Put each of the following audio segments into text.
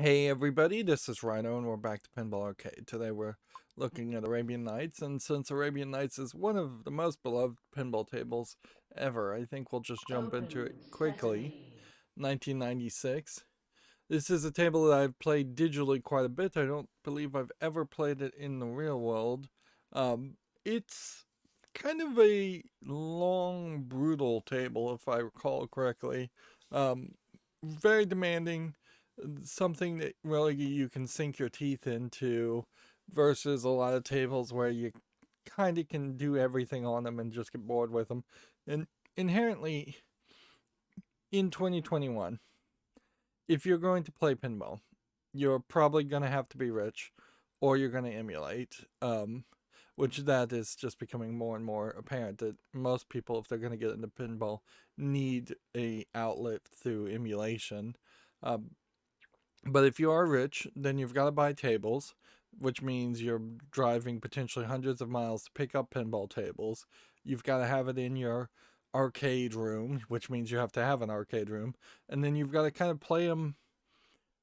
Hey everybody, this is Rydo and we're back to Pinball Arcade. Today we're looking at Arabian Nights, and since Arabian Nights is one of the most beloved pinball tables ever, I think we'll just jump into it Open quickly. Sesame. 1996. This is a table that I've played digitally quite a bit. I don't believe I've ever played it in the real world. It's kind of a long, brutal table, if I recall correctly. Um, Very demanding, something that really you can sink your teeth into, versus a lot of tables where you kind of can do everything on them and just get bored with them. And inherently, in 2021, if you're going to play pinball, you're probably going to have to be rich or you're going to emulate. Which that is just becoming more and more apparent that most people, if they're going to get into pinball, need a outlet through emulation. Um, but if you are rich, then you've got to buy tables, which means you're driving potentially hundreds of miles to pick up pinball tables. You've got to have it in your arcade room, which means you have to have an arcade room. And then you've got to kind of play them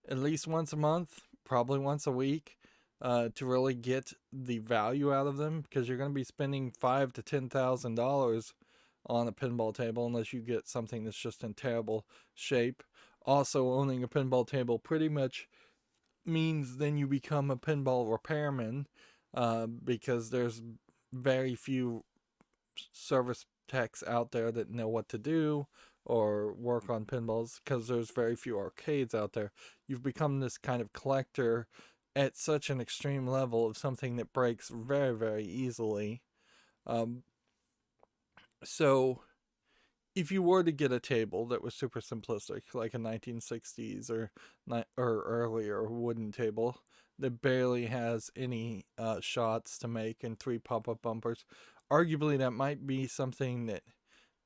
at least once a month, probably once a week, to really get the value out of them, because you're going to be spending $5,000 to $10,000 on a pinball table unless you get something that's just in terrible shape. Also, owning a pinball table pretty much means then you become a pinball repairman, because there's very few service techs out there that know what to do or work on pinballs, because there's very few arcades out there. You've become this kind of collector at such an extreme level of something that breaks very, very easily. Um, so if you were to get a table that was super simplistic, like a 1960s or earlier wooden table that barely has any shots to make and three pop-up bumpers, arguably that might be something that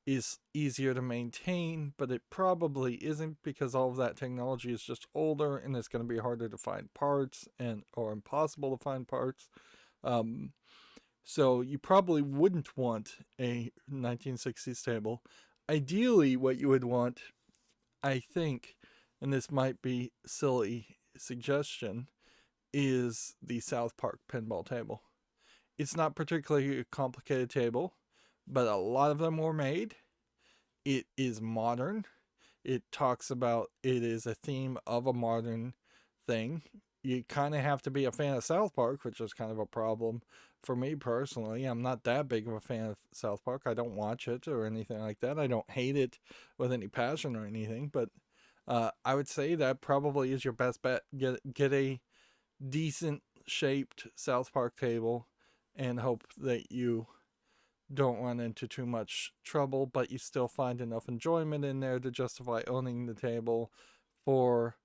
is easier to maintain, but it probably isn't, because all of that technology is just older and it's going to be harder to find parts and or impossible to find parts. Um, so you probably wouldn't want a 1960s table. Ideally, what you would want, I think, and this might be silly suggestion, is the South Park pinball table. It's not particularly a complicated table, but a lot of them were made. It is modern. It talks about, it is a theme of a modern thing. You kind of have to be a fan of South Park, which is kind of a problem for me personally. I'm not that big of a fan of South Park. I don't watch it or anything like that. I don't hate it with any passion or anything, but I would say that probably is your best bet. Get a decent shaped South Park table and hope that you don't run into too much trouble, but you still find enough enjoyment in there to justify owning the table for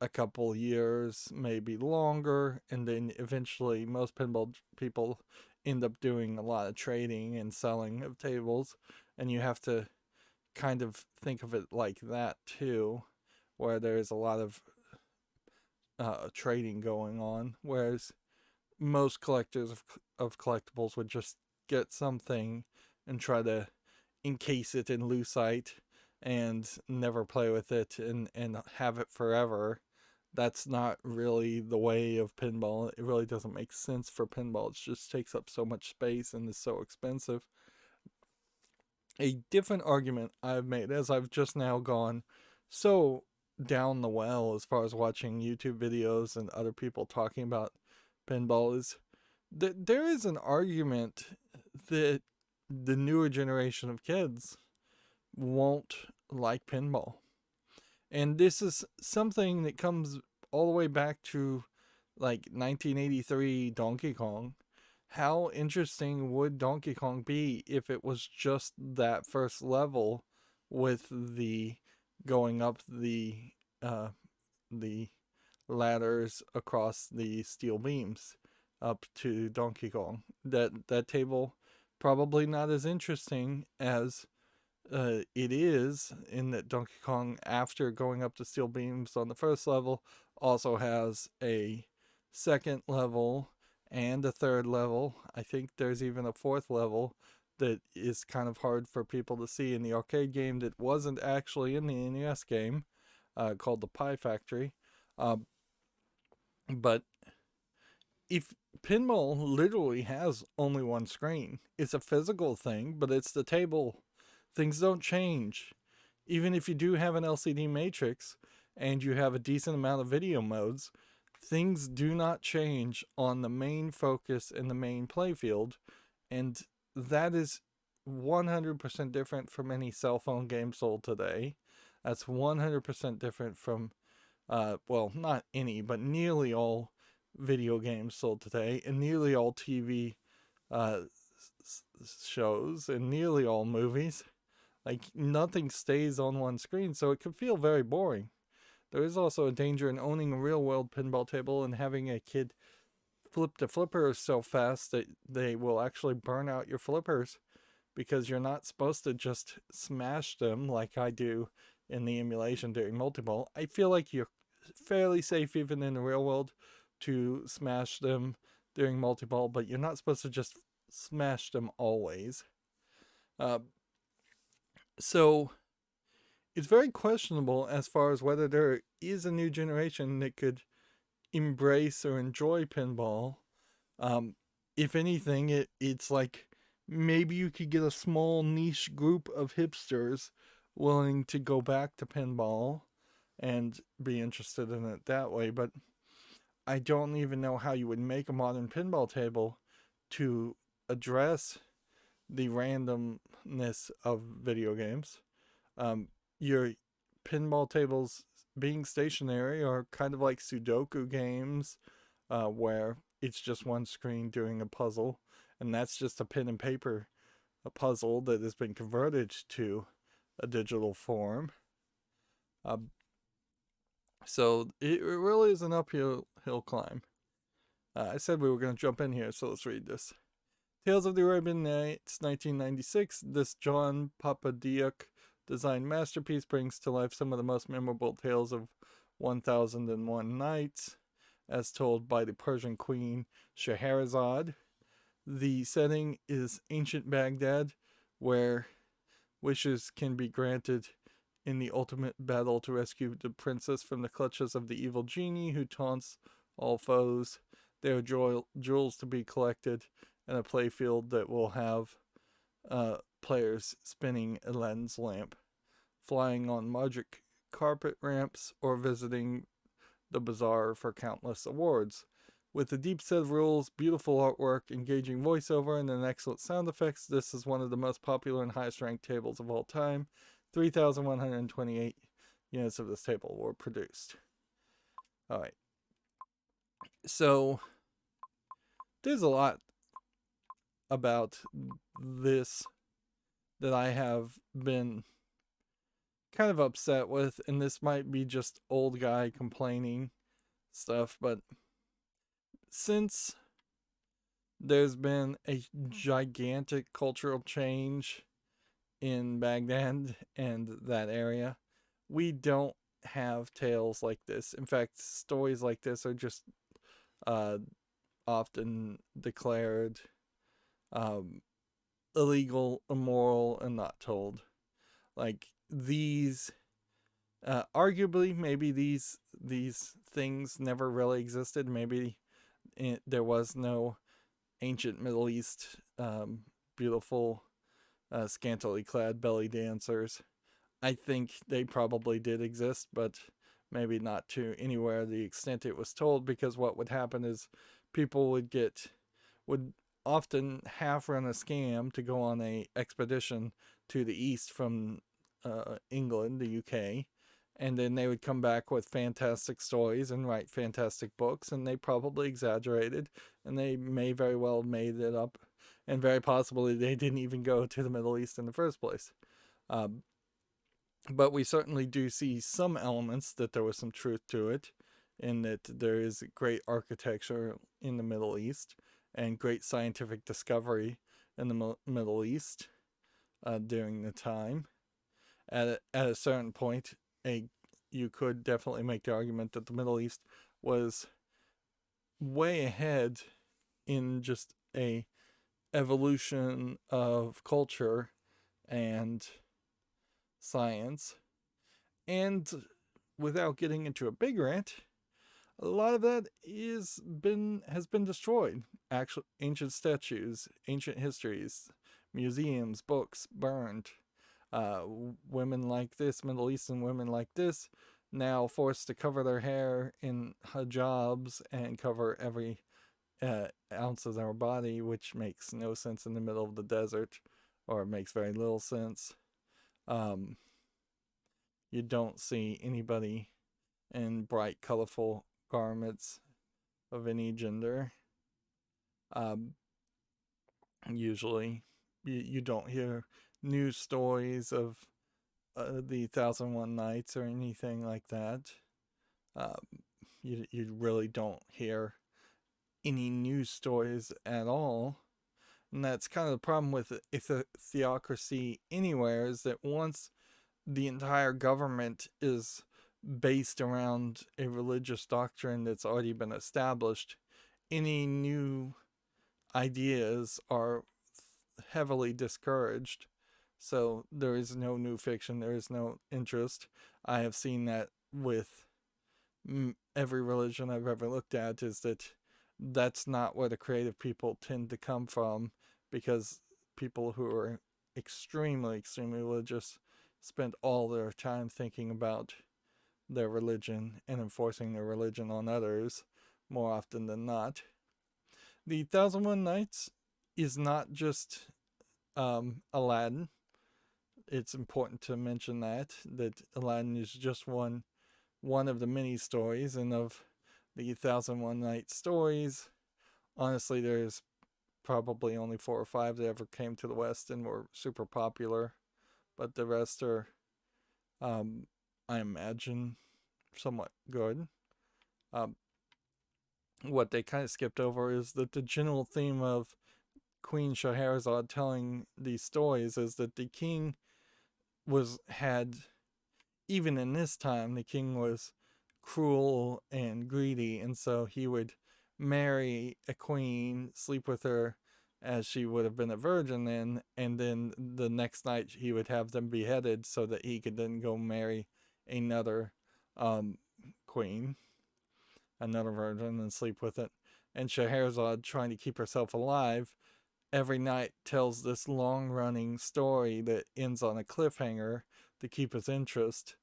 a couple years, maybe longer, and then eventually most pinball people end up doing a lot of trading and selling of tables, and you have to kind of think of it like that too, where there's a lot of trading going on, whereas most collectors of collectibles would just get something and try to encase it in lucite and never play with it and have it forever. That's not really the way of pinball. It really doesn't make sense for pinball. It just takes up so much space and is so expensive. A different argument I've made, as I've just now gone so down the well as far as watching YouTube videos and other people talking about pinball, is that there is an argument that the newer generation of kids won't like pinball. And this is something that comes all the way back to like 1983 Donkey Kong. How interesting would Donkey Kong be if it was just that first level with the going up uh, the ladders across the steel beams up to Donkey Kong? That table probably not as interesting as it is, in that Donkey Kong, after going up the steel beams on the first level, also has a second level and a third level. I think there's even a fourth level that is kind of hard for people to see in the arcade game, that wasn't actually in the NES game, called the Pie Factory. Uh, but if pinball literally has only one screen, it's a physical thing, but it's the table. Things don't change. Even if you do have an LCD matrix and you have a decent amount of video modes, things do not change on the main focus and the main playfield. And that is 100% different from any cell phone game sold today. That's 100% different from, well, not any, but nearly all video games sold today, and nearly all TV uh, shows, and nearly all movies. Like, nothing stays on one screen, so it can feel very boring. There is also a danger in owning a real world pinball table and having a kid flip the flippers so fast that they will actually burn out your flippers, because you're not supposed to just smash them like I do in the emulation during Multiball. I feel like you're fairly safe even in the real world to smash them during Multiball, but you're not supposed to just smash them always. Uh, so it's very questionable as far as whether there is a new generation that could embrace or enjoy pinball. If anything, it's like maybe you could get a small niche group of hipsters willing to go back to pinball and be interested in it that way. But I don't even know how you would make a modern pinball table to address the randomness of video games. Your pinball tables being stationary are kind of like Sudoku games, where it's just one screen doing a puzzle, and that's just a pen and paper a puzzle that has been converted to a digital form. Uh, so it really is an uphill climb. I said we were going to jump in here, so let's read this. Tales of the Arabian Nights, 1996. This John Papadiuk designed masterpiece brings to life some of the most memorable tales of 1001 Nights, as told by the Persian queen Scheherazade. The setting is ancient Baghdad, where wishes can be granted in the ultimate battle to rescue the princess from the clutches of the evil genie who taunts all foes. There are jewels to be collected, and a playfield that will have players spinning a lens lamp, flying on magic carpet ramps, or visiting the bazaar for countless awards. With a deep set of rules, beautiful artwork, engaging voiceover, and an excellent sound effects, this is one of the most popular and highest ranked tables of all time. 3,128 units of this table were produced. Alright. So, there's a lot about this that I have been kind of upset with, and this might be just old guy complaining stuff, but since there's been a gigantic cultural change in Baghdad and that area, we don't have tales like this. In fact, stories like this are just often declared illegal, immoral, and not told. Like these, arguably, maybe these things never really existed. Maybe there was no ancient Middle East beautiful, scantily clad belly dancers. I think they probably did exist, but maybe not to anywhere the extent it was told, because what would happen is people would often half run a scam to go on a expedition to the east from England, the UK, and then they would come back with fantastic stories and write fantastic books, and they probably exaggerated, and they may very well have made it up, and very possibly they didn't even go to the Middle East in the first place. But we certainly do see some elements that there was some truth to it, in that there is great architecture in the Middle East and great scientific discovery in the Middle East during the time. At a certain point, you could definitely make the argument that the Middle East was way ahead in just a evolution of culture and science. And without getting into a big rant, a lot of that has been destroyed. Actual ancient statues, ancient histories, museums, books burned. Uh, Women like this, Middle Eastern women like this, now forced to cover their hair in hijabs and cover every ounce of their body, which makes no sense in the middle of the desert, or makes very little sense. Um, you don't see anybody in bright, colorful garments of any gender. Um, Usually, you don't hear news stories of the 1001 Nights or anything like that. Um, you really don't hear any news stories at all. And that's kind of the problem with if the theocracy anywhere is that once the entire government is based around a religious doctrine that's already been established, any new ideas are heavily discouraged. So there is no new fiction, there is no interest. I have seen that with every religion I've ever looked at, is that that's not where the creative people tend to come from, because people who are extremely, extremely religious spend all their time thinking about their religion and enforcing their religion on others more often than not. The 1001 Nights is not just Aladdin. It's important to mention that Aladdin is just one of the many stories, and of the 1001 Nights stories, honestly, there's probably only 4 or 5 that ever came to the West and were super popular, but the rest are, um, I imagine, somewhat good. Um, what they kind of skipped over is that the general theme of Queen Scheherazade telling these stories is that the king had, even in this time, the king was cruel and greedy, and so he would marry a queen, sleep with her as she would have been a virgin then, and then the next night he would have them beheaded so that he could then go marry another um, queen, another virgin, and sleep with it. And Scheherazade, trying to keep herself alive, every night tells this long running story that ends on a cliffhanger to keep his interest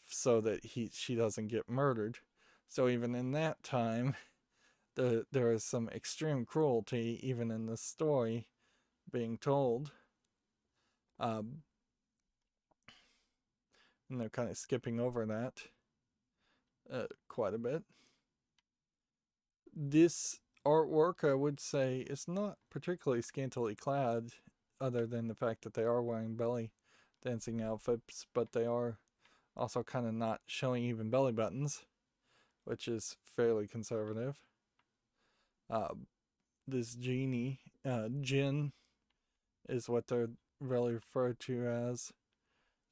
so that she doesn't get murdered. So even in that time, there is some extreme cruelty even in this story being told. Um, and they're kind of skipping over that quite a bit. This artwork, I would say, is not particularly scantily clad, other than the fact that they are wearing belly dancing outfits, but they are also kind of not showing even belly buttons, which is fairly conservative. Uh, this genie, jinn, is what they're really referred to as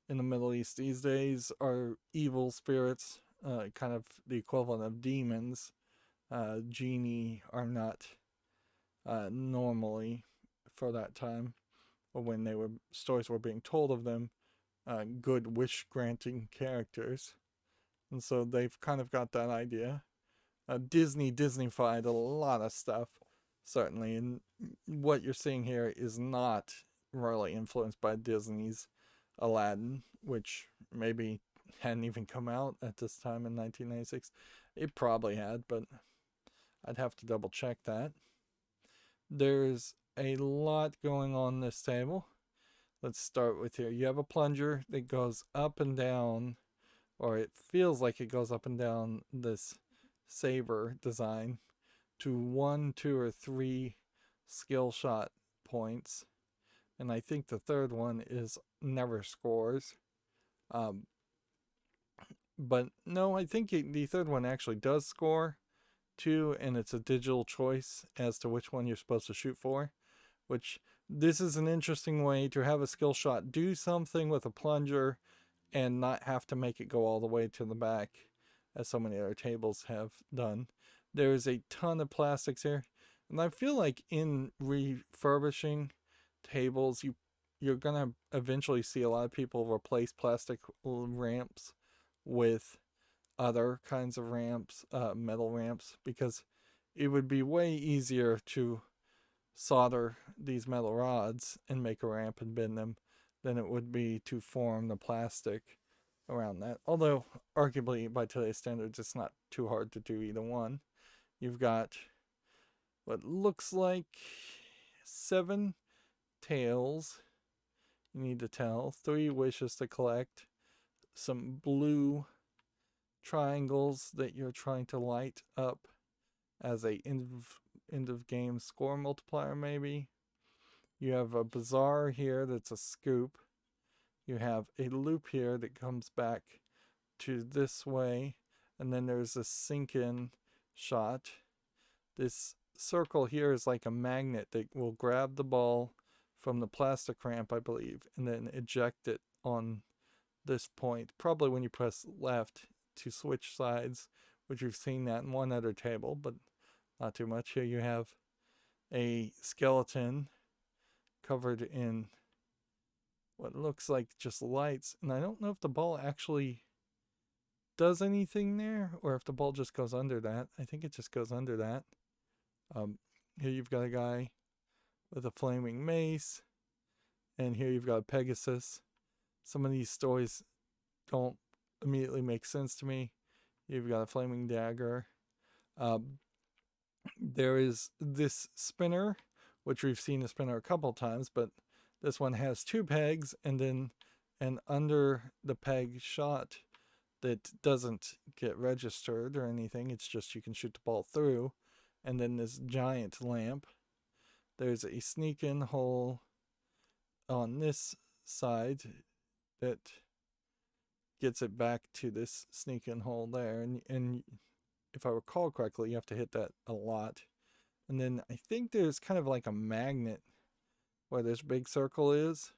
in the Middle East these days, are evil spirits, kind of the equivalent of demons. Genie are not normally, for that time, or when stories were being told of them, good wish granting characters. And so they've kind of got that idea. Disneyfied a lot of stuff, certainly, and what you're seeing here is not really influenced by Disney's Aladdin, which maybe hadn't even come out at this time in 1996. It probably had, but I'd have to double check that. There's a lot going on this table. Let's start with here. You have a plunger that goes up and down, or it feels like it goes up and down this saber design to 1, 2, or 3 skill shot points. And I think the third one is never scores. But no, I think the third one actually does score too, and it's a digital choice as to which one you're supposed to shoot for. Which, this is an interesting way to have a skill shot do something with a plunger and not have to make it go all the way to the back, as so many other tables have done. There's a ton of plastics here, and I feel like in refurbishing tables, you're gonna eventually see a lot of people replace plastic ramps with other kinds of ramps, metal ramps, because it would be way easier to solder these metal rods and make a ramp and bend them than it would be to form the plastic around that. Although, arguably, by today's standards, it's not too hard to do either one. You've got what looks like 7 tails you need to tell, 3 wishes to collect, some blue triangles that you're trying to light up as a end of game score multiplier, maybe. You have a bazaar here that's a scoop. You have a loop here that comes back to this way, and then there's a sink in shot. This circle here is like a magnet that will grab the ball from the plastic ramp, I believe, and then eject it on this point, probably when you press left to switch sides, which you've seen that in one other table, but not too much. Here you have a skeleton covered in what looks like just lights, and I don't know if the ball actually does anything there or if the ball just goes under that. I think it just goes under that. Here you've got a guy with a flaming mace, and here you've got a Pegasus. Some of these stories don't immediately make sense to me. You've got a flaming dagger. There is this spinner, which we've seen a spinner a couple times, but this one has 2 pegs and then an under the peg shot that doesn't get registered or anything. It's just you can shoot the ball through. And then this giant lamp. There's a sneak in hole on this side that gets it back to this sneak in hole there. And if I recall correctly, you have to hit that a lot. And then I think there's kind of like a magnet where this big circle is,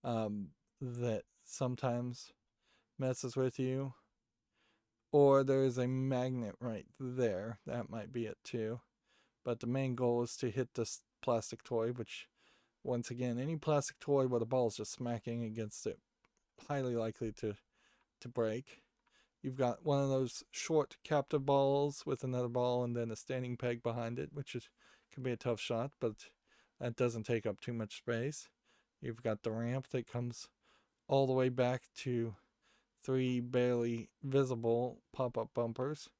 that sometimes messes with you. Or there's a magnet right there. That might be it too. But the main goal is to hit this plastic toy, which, once again, any plastic toy where the ball is just smacking against it, highly likely to break. You've got one of those short captive balls with another ball and then a standing peg behind it, which can be a tough shot, but that doesn't take up too much space. You've got the ramp that comes all the way back to 3 barely visible pop-up bumpers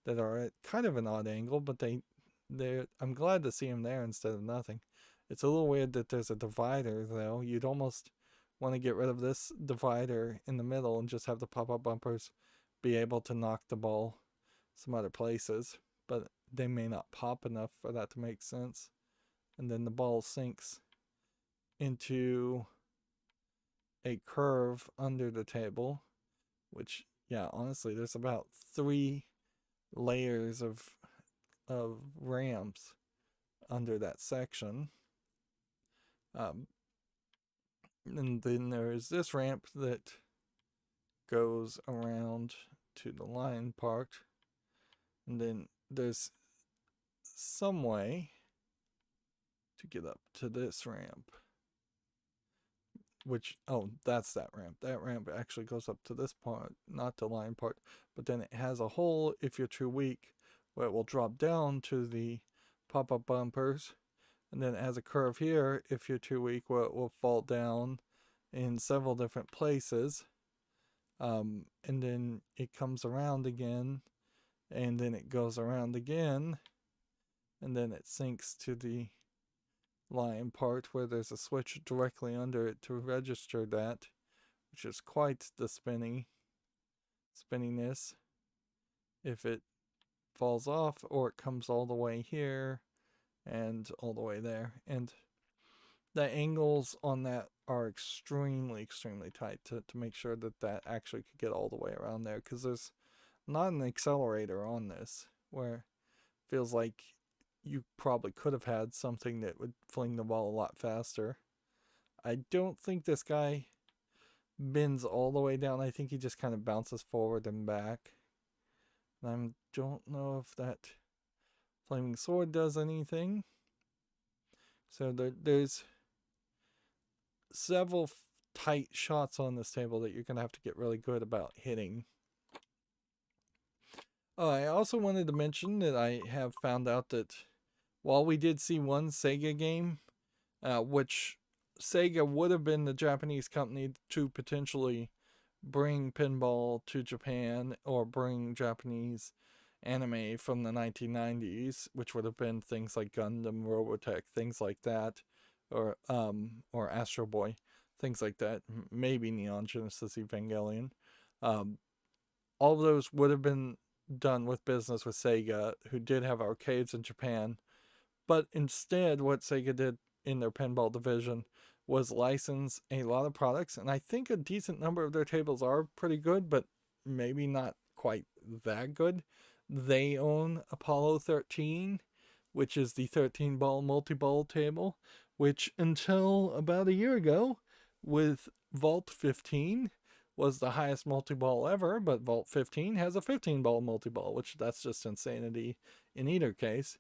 that are at kind of an odd angle, but I'm glad to see them there instead of nothing. It's a little weird that there's a divider, though. You'd almost want to get rid of this divider in the middle and just have the pop-up bumpers be able to knock the ball some other places, but they may not pop enough for that to make sense. And then the ball sinks into a curve under the table, which, yeah, honestly, there's about 3 layers of ramps under that section. And then there's this ramp that goes around to the line part. And then there's some way to get up to this ramp. Which, oh, that's that ramp. That ramp actually goes up to this part, not the line part. But then it has a hole, if you're too weak, where it will drop down to the pop-up bumpers. And then it has a curve here, if you're too weak, where it will fall down in several different places. And then it comes around again, and then it goes around again, and then it sinks to the line part where there's a switch directly under it to register that, which is quite the spinniness. If it falls off, or it comes all the way here and all the way there, and the angles on that are extremely tight to make sure that actually could get all the way around there, because there's not an accelerator on this, where it feels like you probably could have had something that would fling the ball a lot faster. I don't think this guy bends all the way down. I think he just kind of bounces forward and back. And I don't know if that flaming sword does anything. So there's several tight shots on this table that you're going to have to get really good about hitting. Oh, I also wanted to mention that I have found out that while we did see one Sega game, which Sega would have been the Japanese company to potentially bring pinball to Japan or bring Japanese anime from the 1990s, which would have been things like Gundam, Robotech, things like that, or Astro Boy, things like that. Maybe Neon Genesis Evangelion. Um, all of those would have been done with business with Sega, who did have arcades in Japan. But instead, what Sega did in their pinball division was license a lot of products, and I think a decent number of their tables are pretty good, but maybe not quite that good. They own Apollo 13, which is the 13 ball multi-ball table, which until about a year ago, with Vault 15, was the highest multi-ball ever, but Vault 15 has a 15 ball multi-ball, which that's just insanity in either case.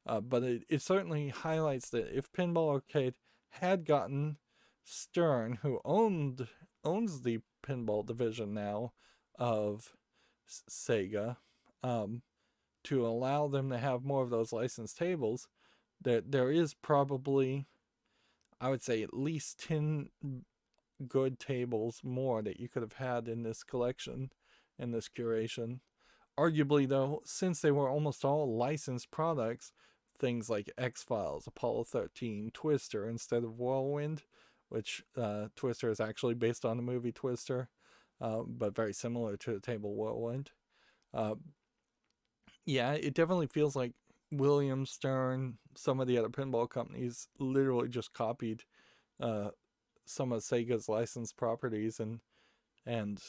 But it certainly highlights that if Pinball Arcade had gotten Stern, who owns the pinball division now of Sega, to allow them to have more of those licensed tables, there is probably, I would say, at least 10 good tables more that you could have had in this collection, in this curation. Arguably, though, since they were almost all licensed products, things like X-Files, Apollo 13, Twister instead of Whirlwind, which Twister is actually based on the movie Twister, but very similar to the table Whirlwind. Yeah, it definitely feels like William Stern, some of the other pinball companies literally just copied some of Sega's licensed properties and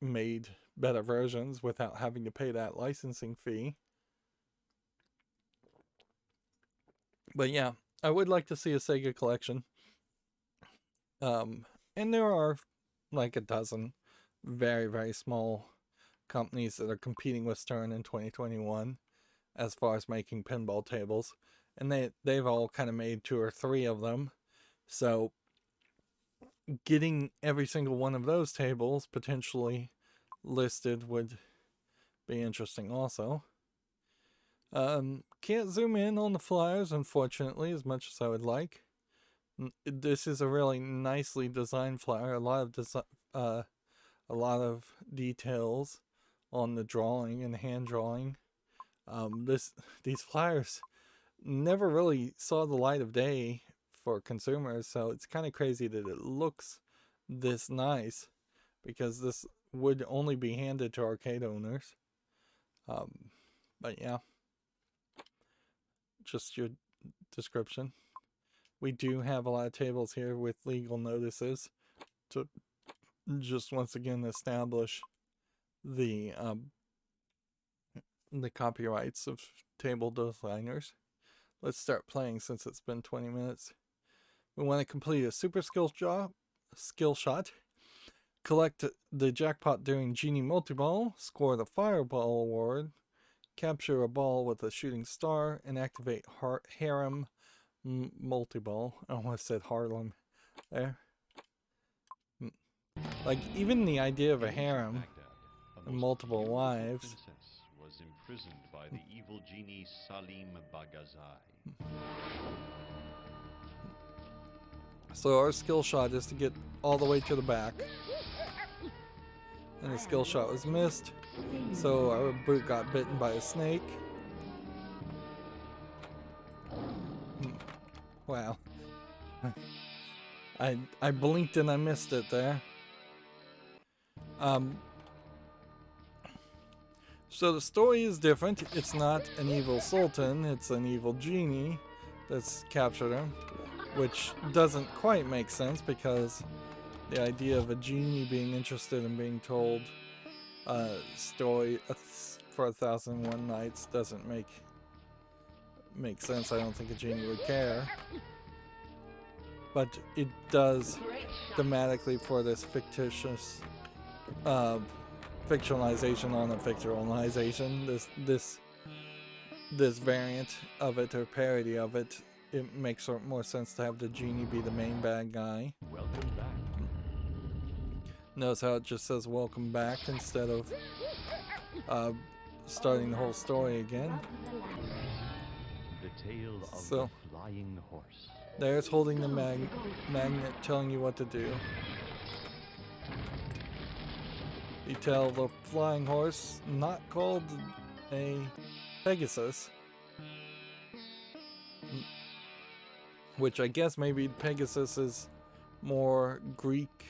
made better versions without having to pay that licensing fee. But yeah, I would like to see a Sega collection. And there are like a dozen very, very small companies that are competing with Stern in 2021 as far as making pinball tables. And they've all kind of made 2 or 3 of them. So getting every single one of those tables potentially listed would be interesting also. Can't zoom in on the flyers, unfortunately, as much as I would like. This is a really nicely designed flyer. A lot of details on the drawing and hand drawing. These flyers never really saw the light of day for consumers, so it's kind of crazy that it looks this nice, because this would only be handed to arcade owners. But yeah, just your description. We do have a lot of tables here with legal notices to just once again establish the copyrights of table designers. Let's start playing since it's been 20 minutes. We want to complete a super skill shot, collect the jackpot during Genie Multiball, score the Fireball Award, capture a ball with a shooting star, and activate Harem Multiball. I almost said Harlem there. Like, even the idea of a harem and multiple wives. Was imprisoned by the evil genie Salim Bagazai. So our skill shot is to get all the way to the back. And the skill shot was missed. So our boot got bitten by a snake. Wow. I blinked and I missed it there. So the story is different. It's not an evil sultan, it's an evil genie that's captured him, which doesn't quite make sense, because the idea of a genie being interested in being told a story for 1001 Nights doesn't make sense. I don't think a genie would care. But it does thematically for this fictitious fictionalization on a fictionalization, this variant of it, or parody of it. It makes more sense to have the genie be the main bad guy. Welcome back. Notice how it just says welcome back instead of starting the whole story again. The tale of So, the flying horse. there's holding the magnet telling you what to do. You tell the flying horse, not called a Pegasus, which I guess maybe Pegasus is more Greek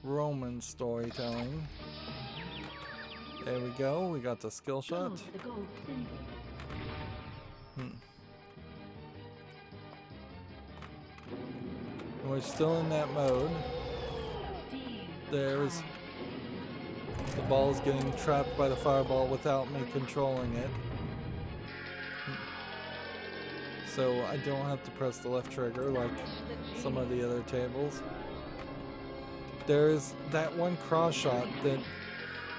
Roman storytelling. There we go, we got the skill shot. We're still in that mode. There's the ball's getting trapped by the fireball without me controlling it. So I don't have to press the left trigger like some of the other tables. There's that one cross shot that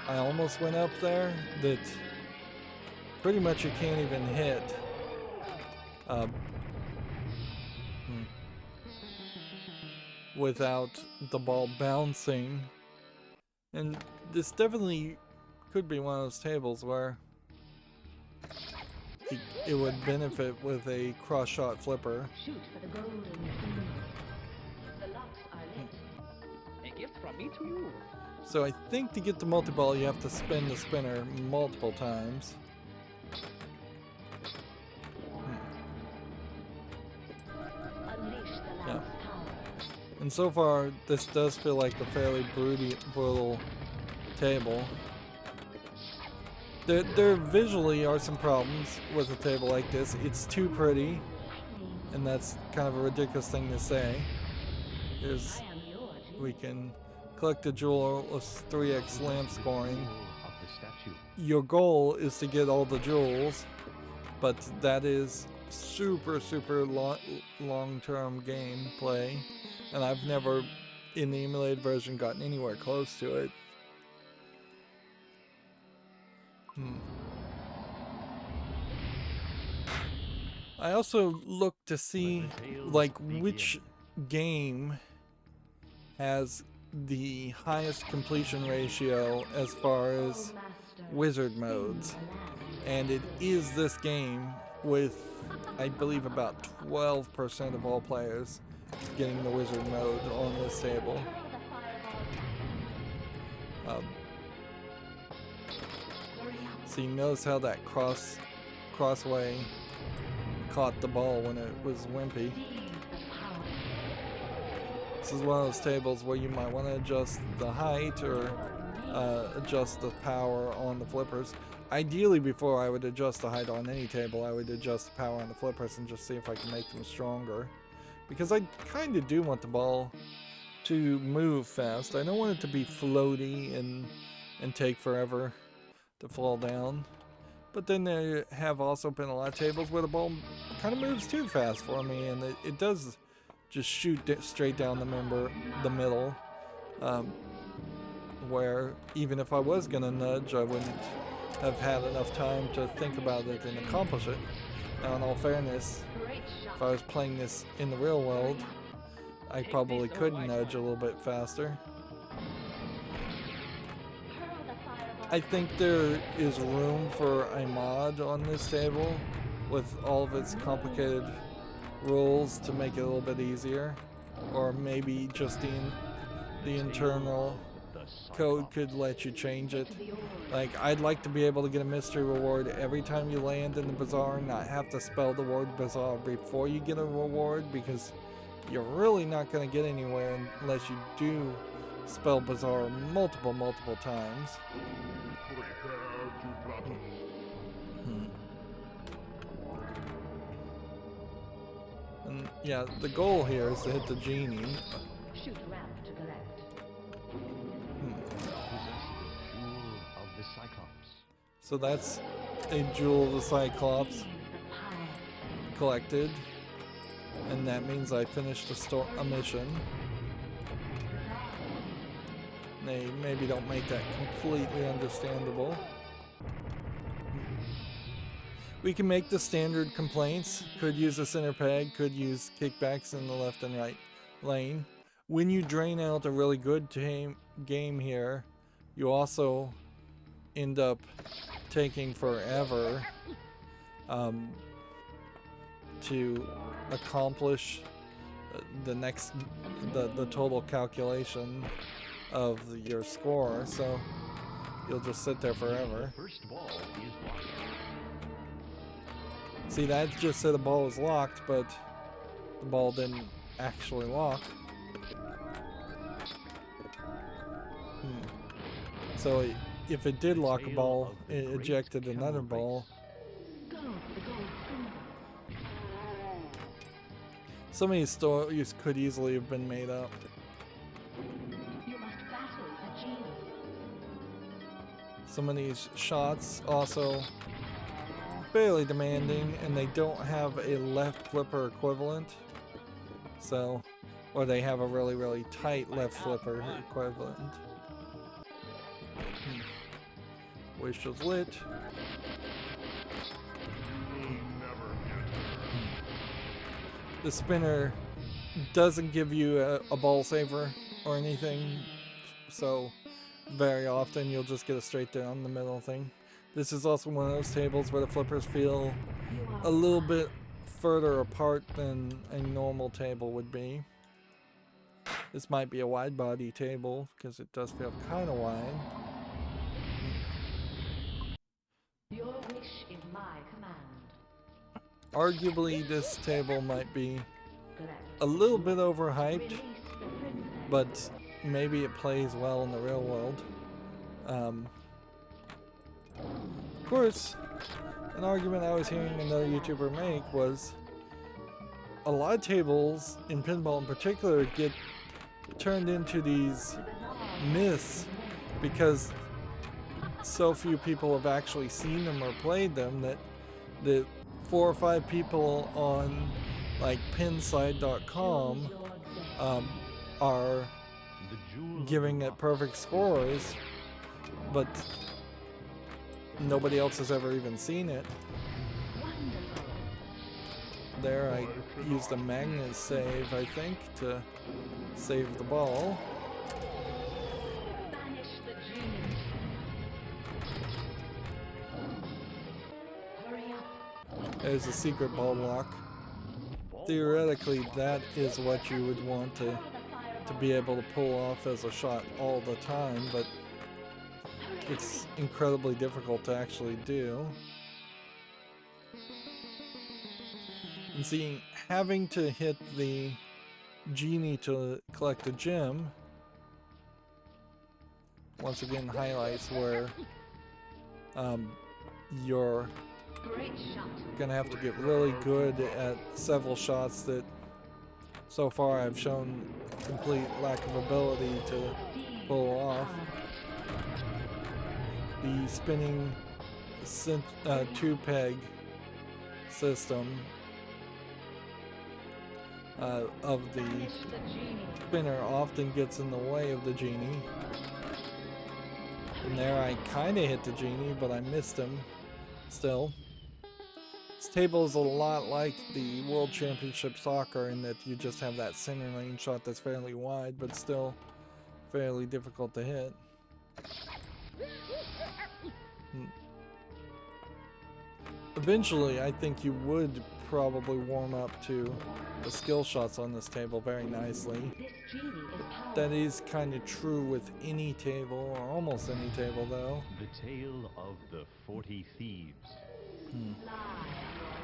I almost went up there that pretty much you can't even hit. Without the ball bouncing. And this definitely could be one of those tables where it would benefit with a cross shot flipper. Shoot for the golden the locks are lit. A gift from me to you. So I think to get the multi-ball you have to spin the spinner multiple times. Unleash the Yeah. last power. And so far this does feel like a fairly brutal table. There visually are some problems with a table like this. It's too pretty, and that's kind of a ridiculous thing to say. Here's, I am yours. we can collect a jewel with 3x lamp scoring. Of the statue. Your goal is to get all the jewels, but that is super long-term gameplay, and I've never in the emulated version gotten anywhere close to it. I also looked to see like which game has the highest completion ratio as far as wizard modes, and it is this game with I believe about 12% of all players getting the wizard mode on this table. So you notice how that crossway caught the ball when it was wimpy. This is one of those tables where you might want to adjust the height or adjust the power on the flippers. Ideally, before I would adjust the height on any table, I would adjust the power on the flippers and just see if I can make them stronger. Because I kind of do want the ball to move fast. I don't want it to be floaty and take forever to fall down. But then there have also been a lot of tables where the ball kind of moves too fast for me, and it does just shoot straight down the middle, where even if I was gonna nudge, I wouldn't have had enough time to think about it and accomplish it. Now, in all fairness, if I was playing this in the real world, I probably could nudge a little bit faster. I think there is room for a mod on this table with all of its complicated rules to make it a little bit easier, or maybe just the internal code could let you change it. Like, I'd like to be able to get a mystery reward every time you land in the bazaar, not have to spell the word bazaar before you get a reward, because you're really not going to get anywhere unless you do spell bazaar multiple times. And yeah, the goal here is to hit the genie. Shoot ramp to the left. Of the Cyclops. So that's a jewel of the Cyclops collected, and that means I finished a mission. They maybe don't make that completely understandable. We can make the standard complaints. Could use a center peg, could use kickbacks in the left and right lane. When you drain out a really good game here, you also end up taking forever to accomplish the total calculation of your score, so you'll just sit there forever. First ball is locked. See, that just said the ball was locked, but the ball didn't actually lock. So if it did lock a ball, it ejected another ball. Some of these stories could easily have been made up. You must battle the genie. Some of these shots also fairly demanding, and they don't have a left flipper equivalent. So, or they have a really, really tight left flipper equivalent. Wish was lit. The spinner doesn't give you a ball saver or anything, so very often you'll just get a straight down the middle thing. This is also one of those tables where the flippers feel a little bit further apart than a normal table would be. This might be a wide body table because it does feel kind of wide. Your wish is my command. Arguably, this table might be a little bit overhyped, Release the princess. but maybe it plays well in the real world. Of course, an argument I was hearing another YouTuber make was a lot of tables, in pinball in particular, get turned into these myths because so few people have actually seen them or played them that the 4 or 5 people on like painstakingly are giving it perfect scores, but nobody else has ever even seen it. Wonderful. There I used a magnet save, I think, to save the ball. Banish the genie. Hurry up. There's a secret ball lock. Theoretically, that is what you would want to be able to pull off as a shot all the time, but it's incredibly difficult to actually do. And seeing having to hit the genie to collect a gem once again highlights where you're Great shot. gonna have to get really good at several shots that so far I've shown complete lack of ability to pull off. The spinning 2-peg system of the Banish the genie. spinner often gets in the way of the genie. And there I kind of hit the genie, but I missed him still. This table is a lot like the World Championship Soccer in that you just have that center lane shot that's fairly wide, but still fairly difficult to hit. Eventually, I think you would probably warm up to the skill shots on this table very nicely. This genie is powerful. That is kind of true with any table, or almost any table though. The tale of the 40 thieves. Fly on your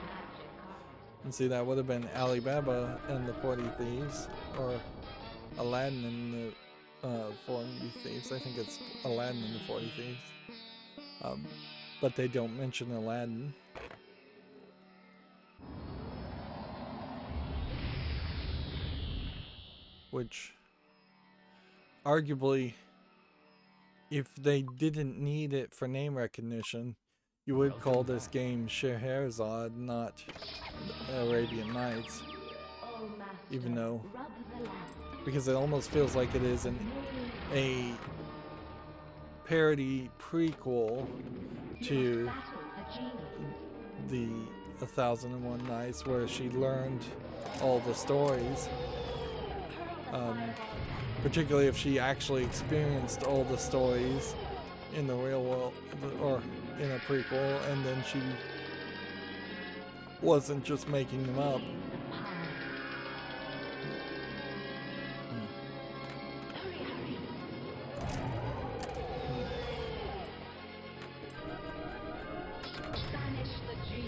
magic carpet. And see, that would have been Alibaba and the 40 Thieves, or Aladdin and the 40 Thieves. I think it's Aladdin and the 40 Thieves. But they don't mention Aladdin. Which, arguably, if they didn't need it for name recognition, you would call this game Scheherazade, not Arabian Nights. Oh, master, Even though, rub the lamp. because it almost feels like it is a parody prequel to Battle the genie. the 1001 Nights, where she learned all the stories. Particularly if she actually experienced all the stories in the real world, or in a prequel, and then she wasn't just making them up.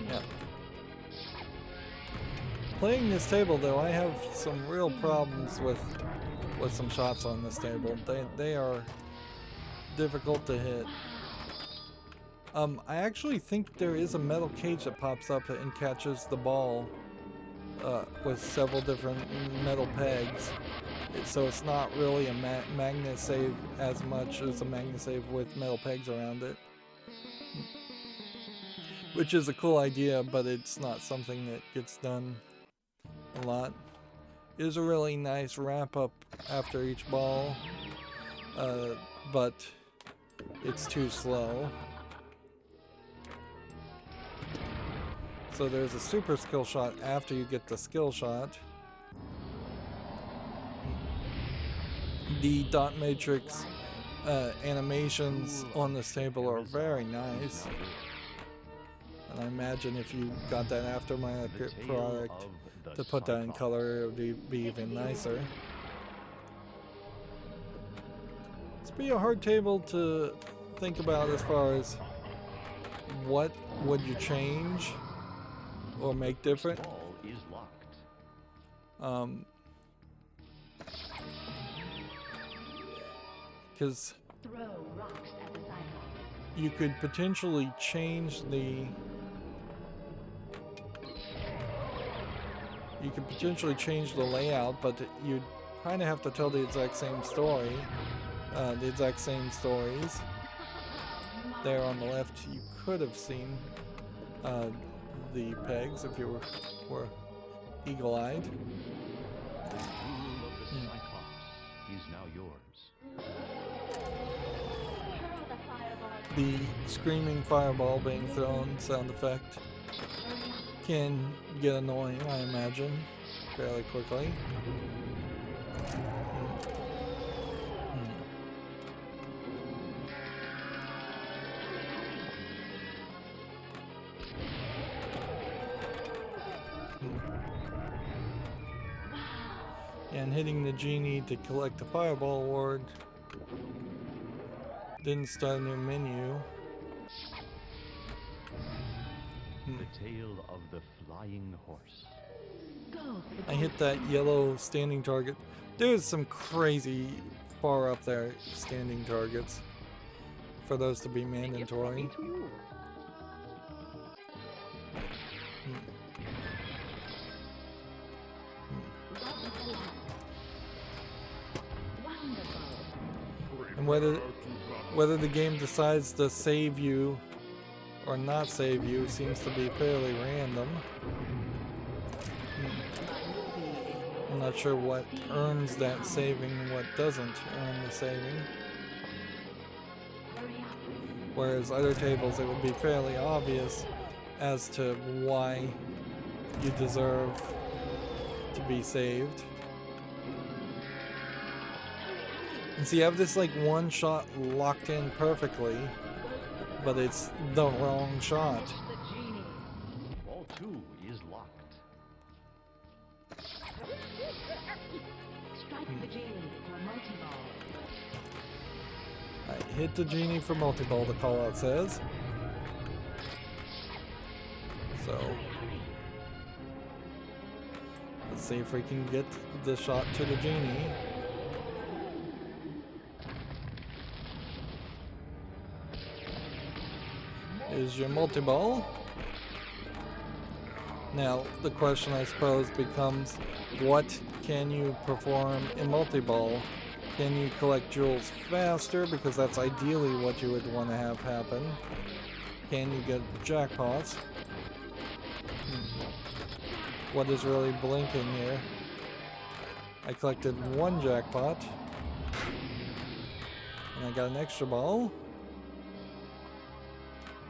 Yeah. Playing this table, though, I have some real problems with some shots on this table. They are difficult to hit. I actually think there is a metal cage that pops up and catches the ball with several different metal pegs. So it's not really a magnet save as much as a magnet save with metal pegs around it. Which is a cool idea, but it's not something that gets done a lot. It is a really nice wrap up after each ball, but it's too slow. So there's a super skill shot after you get the skill shot. The dot matrix animations on this table are very nice. And I imagine if you got that aftermarket product to put that in color, it would be even nicer. It's be a hard table to think about as far as what would you change or make different. Because you could potentially change the layout, but you'd kind of have to tell the exact same story, the exact same stories. There on the left, you could have seen the pegs if you were eagle-eyed. Is now yours. The screaming fireball being thrown sound effect can get annoying, I imagine, fairly quickly. And hitting the genie to collect the fireball award didn't start a new menu. The tale of the flying horse. I hit that yellow standing target. There's some crazy far up there standing targets for those to be mandatory. And whether the game decides to save you or not save you seems to be fairly random. I'm not sure what earns that saving and what doesn't earn the saving. Whereas other tables, it would be fairly obvious as to why you deserve to be saved. And see, I have this like one shot locked in perfectly, but it's the wrong shot. Ball 2 is locked. Strike the genie for multiball. I hit the genie for multiball, the call out says. So let's see if we can get the shot to the genie. Is your multiball. Now, the question I suppose becomes, what can you perform in multiball? Can you collect jewels faster? Because that's ideally what you would want to have happen. Can you get jackpots? What is really blinking here? I collected one jackpot. And I got an extra ball.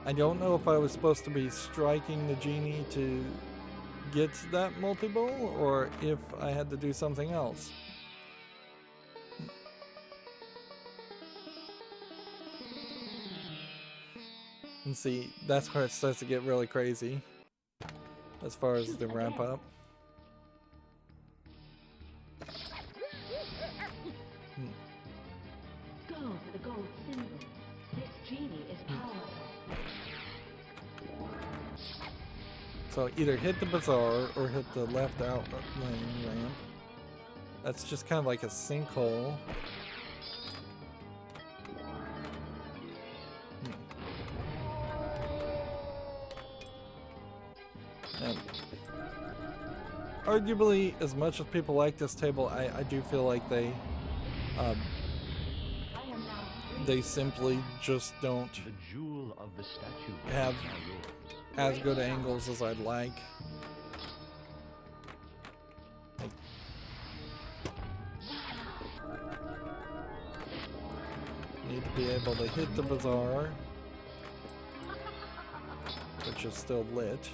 I don't know if I was supposed to be striking the genie to get that multiball, or if I had to do something else. And see, that's where it starts to get really crazy as far as the ramp up. Go for the gold symbol. This genie is powerful. So either hit the bazaar or hit the left out lane ramp. That's just kind of like a sinkhole. And arguably, as much as people like this table, I do feel like they simply just don't The jewel of the statue have is now yours. as good angles as I'd like. Need to be able to hit the bazaar, which is still lit.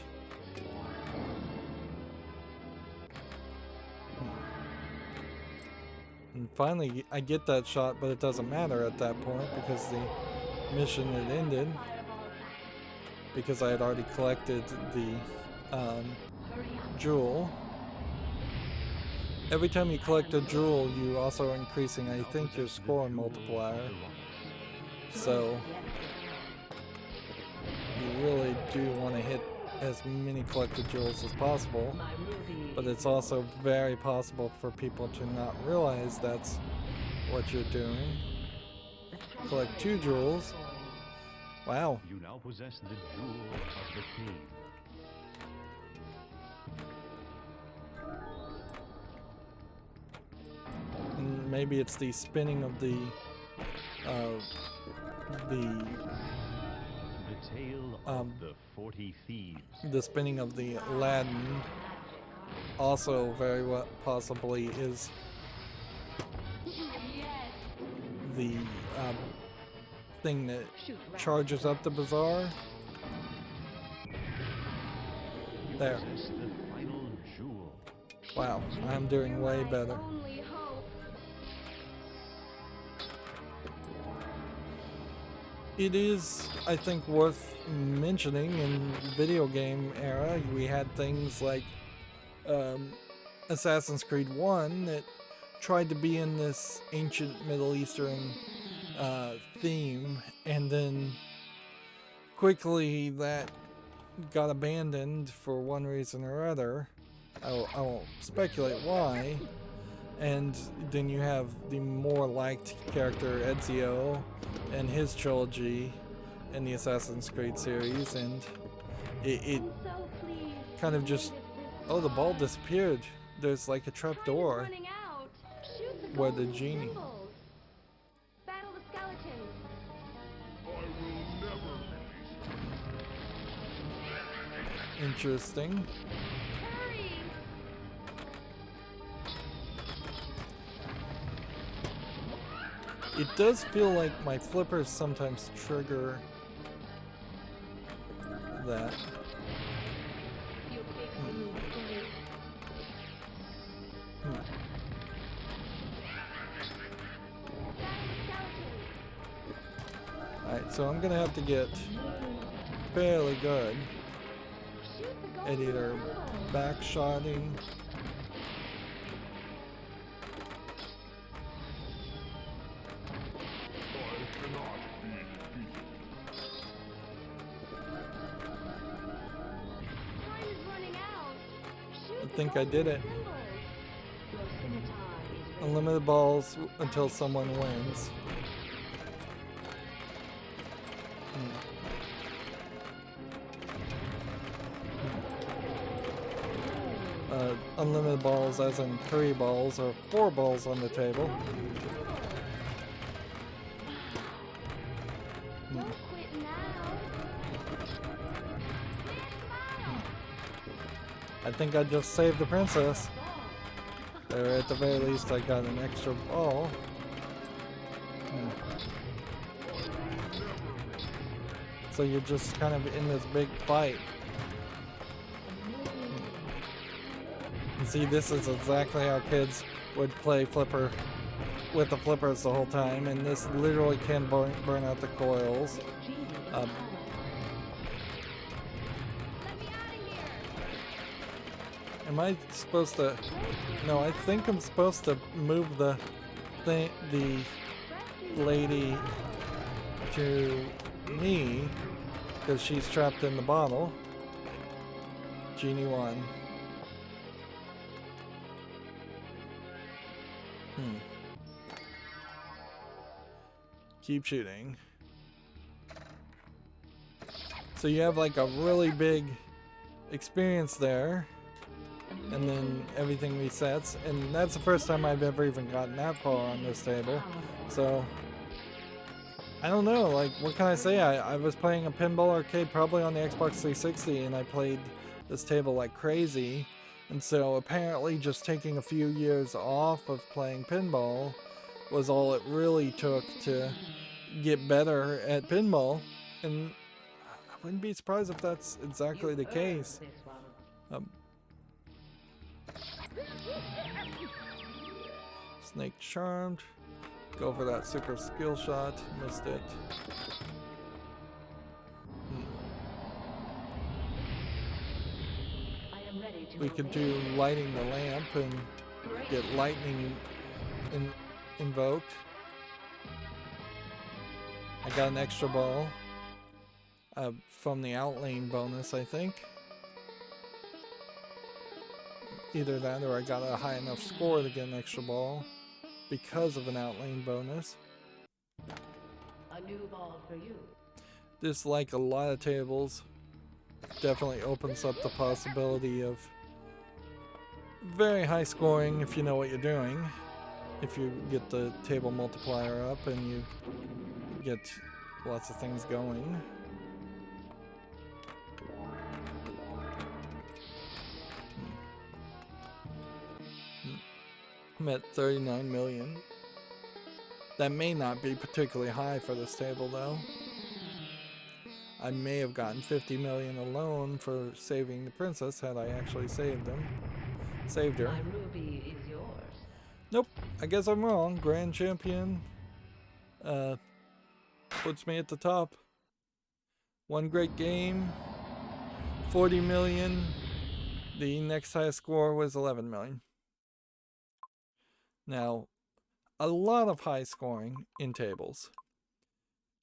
And finally, I get that shot, but it doesn't matter at that point because the mission had ended. Because I had already collected the jewel. Every time you collect a jewel, you also are increasing, I think, your score multiplier. So you really do want to hit as many collected jewels as possible. But it's also very possible for people to not realize that's what you're doing. Collect 2 jewels. Wow. You now possess the jewel of the king. And maybe it's the spinning of the tale of the 40 thieves. the spinning of the Aladdin also very well possibly is the thing that charges up the bazaar. There. Possess the final jewel. Wow, I'm doing way better. Only hope. It is, I think, worth mentioning in video game era. We had things like Assassin's Creed 1 that tried to be in this ancient Middle Eastern theme, and then quickly that got abandoned for one reason or other. I won't speculate why. And then you have the more liked character Ezio and his trilogy in the Assassin's Creed series, and it So pleased. kind of just, oh, the ball disappeared. There's like a trap door Running out. Shoot the where the golden genie. symbols. Battle the skeletons. Interesting. Hurry. It does feel like my flippers sometimes trigger that. You fix the move. Hmm. Alright, so I'm gonna have to get fairly good Shoot the at golden either symbols. backshotting Time is running out. Shoot I the think I did it. golden symbols. Your scimitar is ready. unlimited balls until someone wins. Unlimited balls as in 3 balls or 4 balls on the table. Don't quit now. I think I just saved the princess. Or at the very least I got an extra ball. So you're just kind of in this big fight. And see, this is exactly how kids would play flipper with the flippers the whole time, and this literally can burn out the coils. Am I supposed to? No, I think I'm supposed to move the lady to me because she's trapped in the bottle. Genie won. Keep shooting. So you have like a really big experience there, and then everything resets, and that's the first time I've ever even gotten that far on this table. So I don't know, like, what can I say? I was playing a Pinball Arcade probably on the Xbox 360, and I played this table like crazy. And so apparently just taking a few years off of playing pinball was all it really took to get better at pinball. And I wouldn't be surprised if that's exactly the case. Snake Charmed. Go for that super skill shot. Missed it. We could do lighting the lamp and get lightning invoked. I got an extra ball from the outlane bonus, I think. Either that or I got a high enough score to get an extra ball because of an outlane bonus. A new ball for you. This, like a lot of tables, definitely opens up the possibility of very high scoring if you know what you're doing. If you get the table multiplier up and you get lots of things going. I'm at 39 million. That may not be particularly high for this table though. I may have gotten 50 million alone for saving the princess had I actually saved her. My ruby is yours. Nope, I guess I'm wrong. Grand champion puts me at the top. One great game, 40 million. The next highest score was 11 million. Now, a lot of high scoring in tables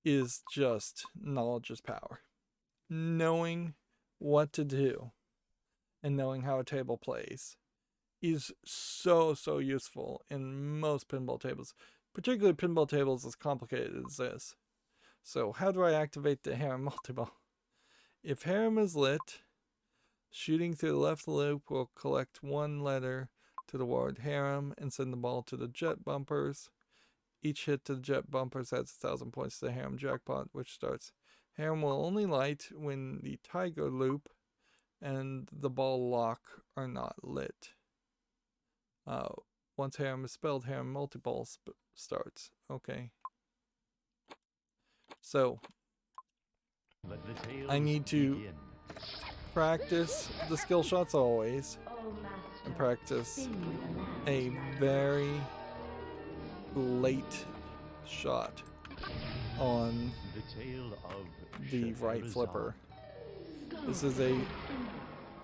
is just knowledge is power. Knowing what to do and knowing how a table plays is so useful in most pinball tables, particularly pinball tables as complicated as this. So how do I activate the harem multiball? If harem is lit, shooting through the left loop will collect one letter to the word harem and send the ball to the jet bumpers. Each hit to the jet bumpers adds 1,000 points to the harem jackpot, which starts. Harem will only light when the tiger loop and the ball lock are not lit. Once harem is spelled, harem multiball starts. Okay. So, I need to practice the skill shots always, and practice a very late shot on the right flipper. This is a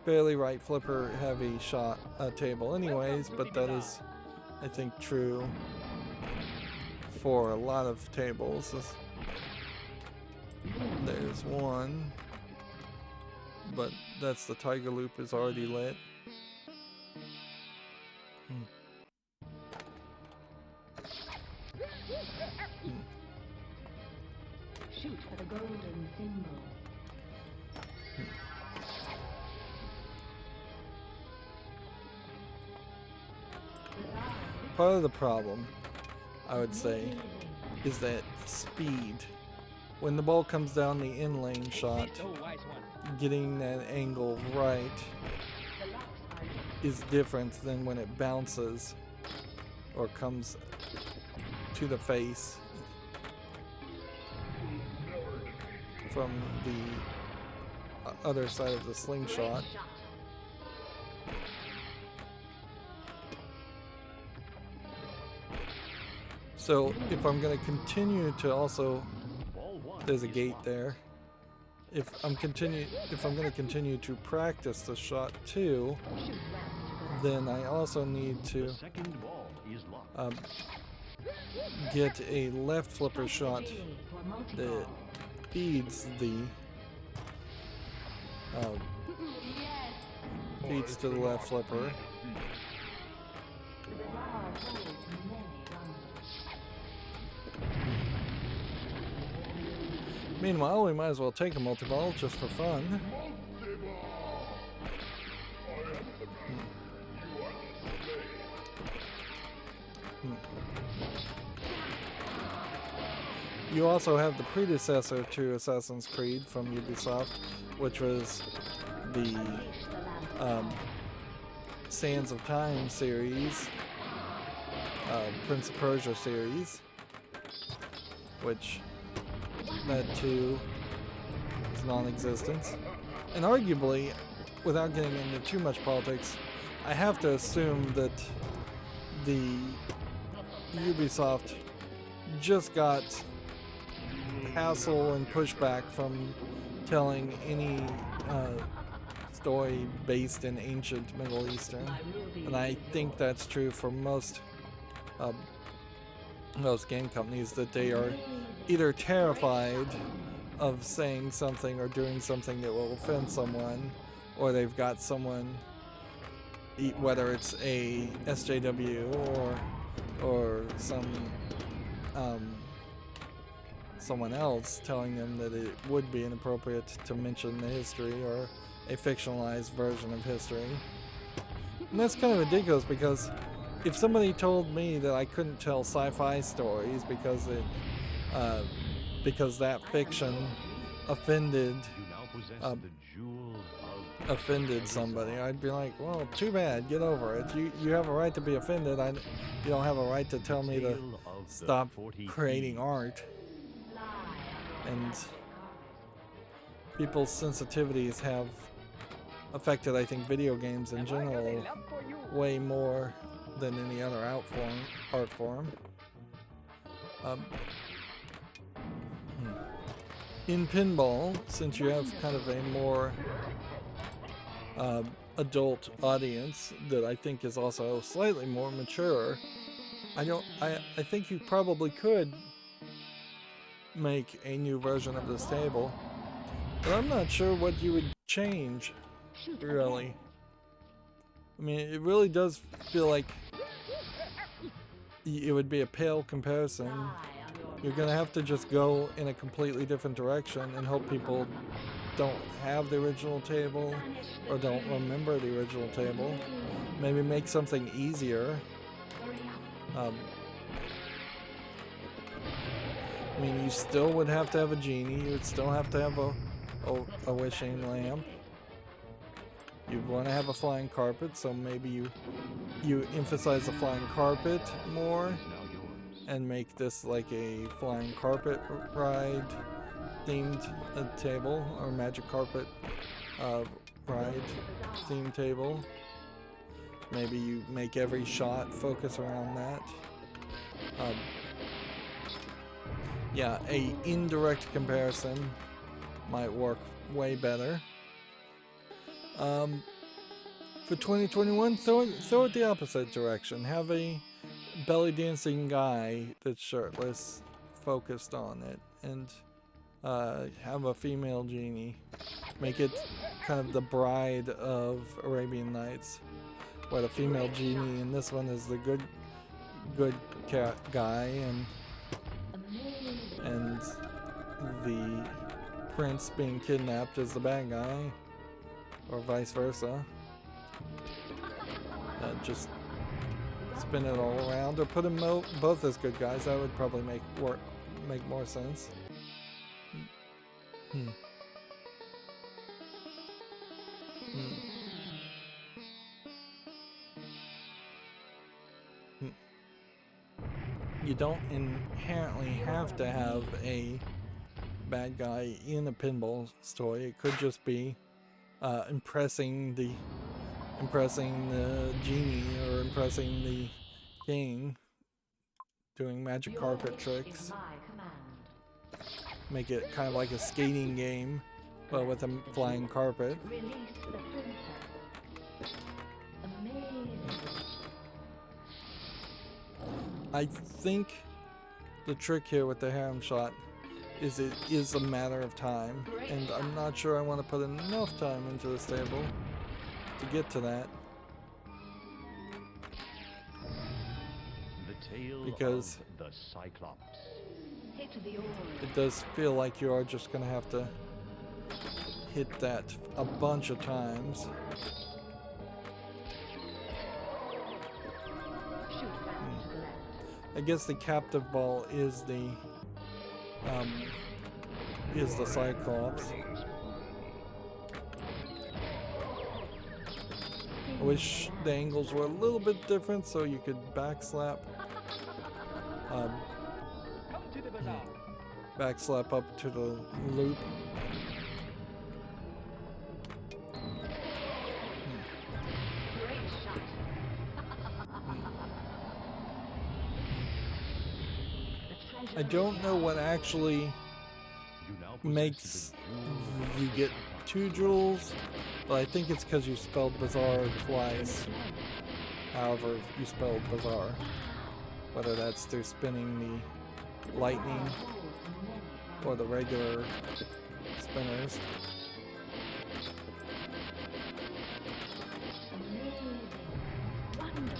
fairly right flipper heavy shot table anyways, but that is, I think, true for a lot of tables. There's one, but that's the tiger loop is already lit. Shoot for the golden symbol. Part of the problem, I would say, is that speed. When the ball comes down the in-lane shot, getting that angle right is different than when it bounces or comes to the face from the other side of the slingshot. So if I'm going to continue to also, there's a gate there. if I'm going to continue to practice the shot too, then I also need to The second ball is locked. get a left flipper shot that feeds the feeds to the left flipper. Meanwhile, we might as well take a multiball just for fun. You also have the predecessor to Assassin's Creed from Ubisoft, which was the Sands of Time series, Prince of Persia series, which led to its non-existence. And arguably, without getting into too much politics, I have to assume that the Ubisoft just got hassle and pushback from telling any story based in ancient Middle Eastern, and I think that's true for most game companies, that they are either terrified of saying something or doing something that will offend someone, or they've got someone, whether it's a SJW or some someone else telling them that it would be inappropriate to mention the history or a fictionalized version of history. And that's kind of ridiculous, because if somebody told me that I couldn't tell sci-fi stories because that fiction offended somebody, I'd be like, well, too bad, get over it. You have a right to be offended. You don't have a right to tell me to stop creating art. And people's sensitivities have affected, I think, video games in general way more than any other art form. In pinball, since you have kind of a more adult audience that I think is also slightly more mature, I think you probably could make a new version of this table, but I'm not sure what you would change, really. I mean, it really does feel like it would be a pale comparison. You're gonna have to just go in a completely different direction and hope people don't have the original table or don't remember the original table. Maybe make something easier. I mean, you still would have to have a genie. You would still have to have a wishing lamp. You'd want to have a flying carpet, so maybe you emphasize the flying carpet more and make this like a flying carpet ride themed table, or magic carpet ride themed table. Maybe you make every shot focus around that. Yeah, a indirect comparison might work way better. For 2021, throw it the opposite direction. Have a belly dancing guy that's shirtless focused on it, and have a female genie. Make it kind of the bride of Arabian Nights, where the female genie in this one is the good cat guy, and the prince being kidnapped is the bad guy, or vice versa. Just spin it all around, or put them both as good guys. That would probably make more sense. You don't inherently have to have a bad guy in a pinball story. It could just be impressing the genie or impressing the king, doing magic carpet tricks. Make it kind of like a skating game but with a flying carpet. Release the princess. Amazing. I think the trick here with the harem shot is it is a matter of time, and I'm not sure I want to put enough time into this table to get to that. The tale Because of the Cyclops. Hit the orb. it does feel like you are just going to have to hit that a bunch of times. Shoot round to the left. I guess the captive ball is the Cyclops. I wish the angles were a little bit different so you could backslap. Backslap up to the loop. Great shot. The treasure I don't know what actually You now possess makes the jewel you get 2 jewels, but I think it's because you spelled bizarre twice. However, you spelled bizarre. Whether that's through spinning the lightning or the regular spinners. amazing. Wonderful.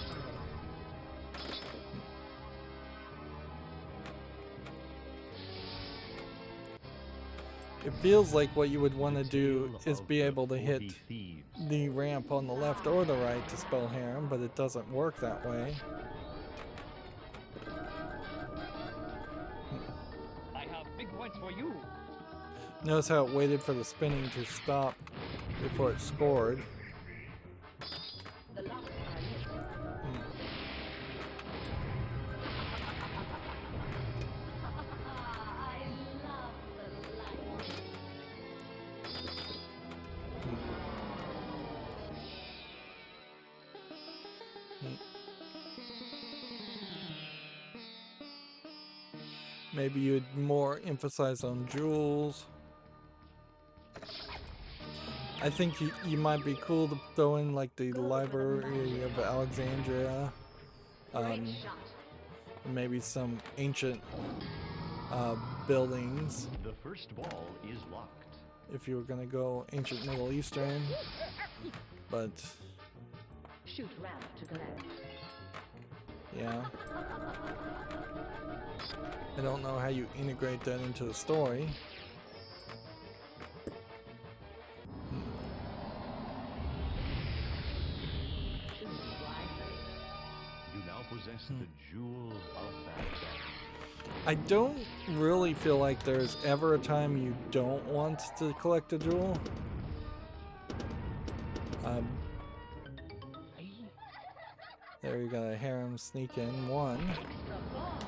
It feels like what you would want to do tale is of be the able to 40 hit thieves. the ramp on the left or the right to spell harem, but it doesn't work that way. I have big points for you. Notice how it waited for the spinning to stop before it scored. The locks are lit. I love the light. Maybe you'd more emphasize on jewels. I think you might be cool to throw in like the Library of Alexandria, Great shot. maybe some ancient buildings The first ball is locked. if you were gonna go ancient Middle Eastern, but Shoot ramp to the left. yeah. I don't know how you integrate that into the story. Choose wisely. You now possess the jewel of Baghdad. I don't really feel like there's ever a time you don't want to collect a jewel. There you got a harem sneak in 1 Extra ball.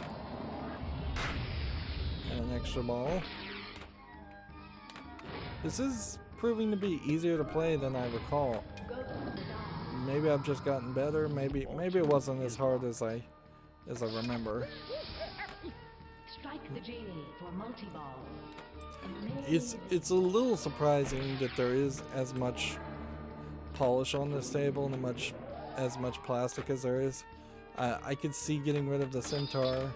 and an extra ball. This is proving to be easier to play than I recall. Go to the dark. Maybe I've just gotten better. Maybe it wasn't as hard as I remember. Strike the genie for multiball. Amazing. It's a little surprising that there is as much polish on this table and as much plastic as there is. I could see getting rid of the centaur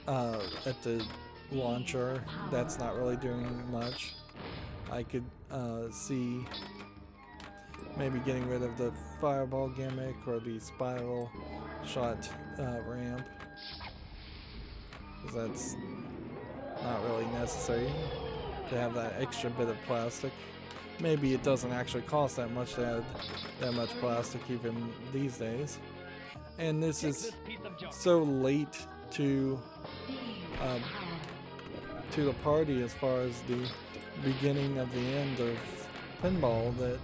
at the launcher. That's not really doing much. I could see maybe getting rid of the fireball gimmick or the spiral shot ramp, because that's not really necessary to have that extra bit of plastic. Maybe it doesn't actually cost that much to add that much plastic even these days. And this is This piece of junk. so late to the party as far as the beginning of the end of pinball that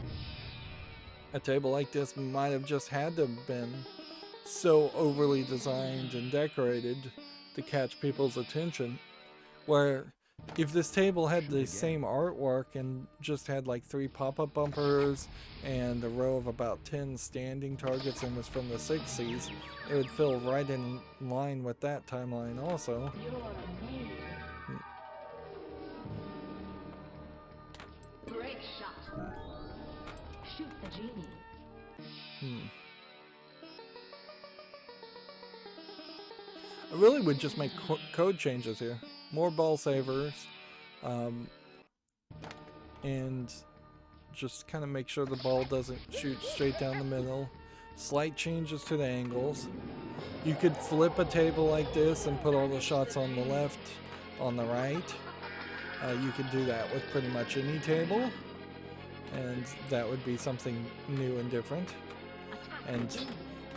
a table like this might have just had to have been so overly designed and decorated to catch people's attention, where if this table had the same artwork and just had like 3 pop-up bumpers and a row of about 10 standing targets and was from the 60s, it would fill right in line with that timeline also. You're amazing. Great Shoot the genie. I really would just make code changes here. More ball savers. And just kind of make sure the ball doesn't shoot straight down the middle. Slight changes to the angles. You could flip a table like this and put all the shots on the left, on the right. You could do that with pretty much any table, and that would be something new and different. And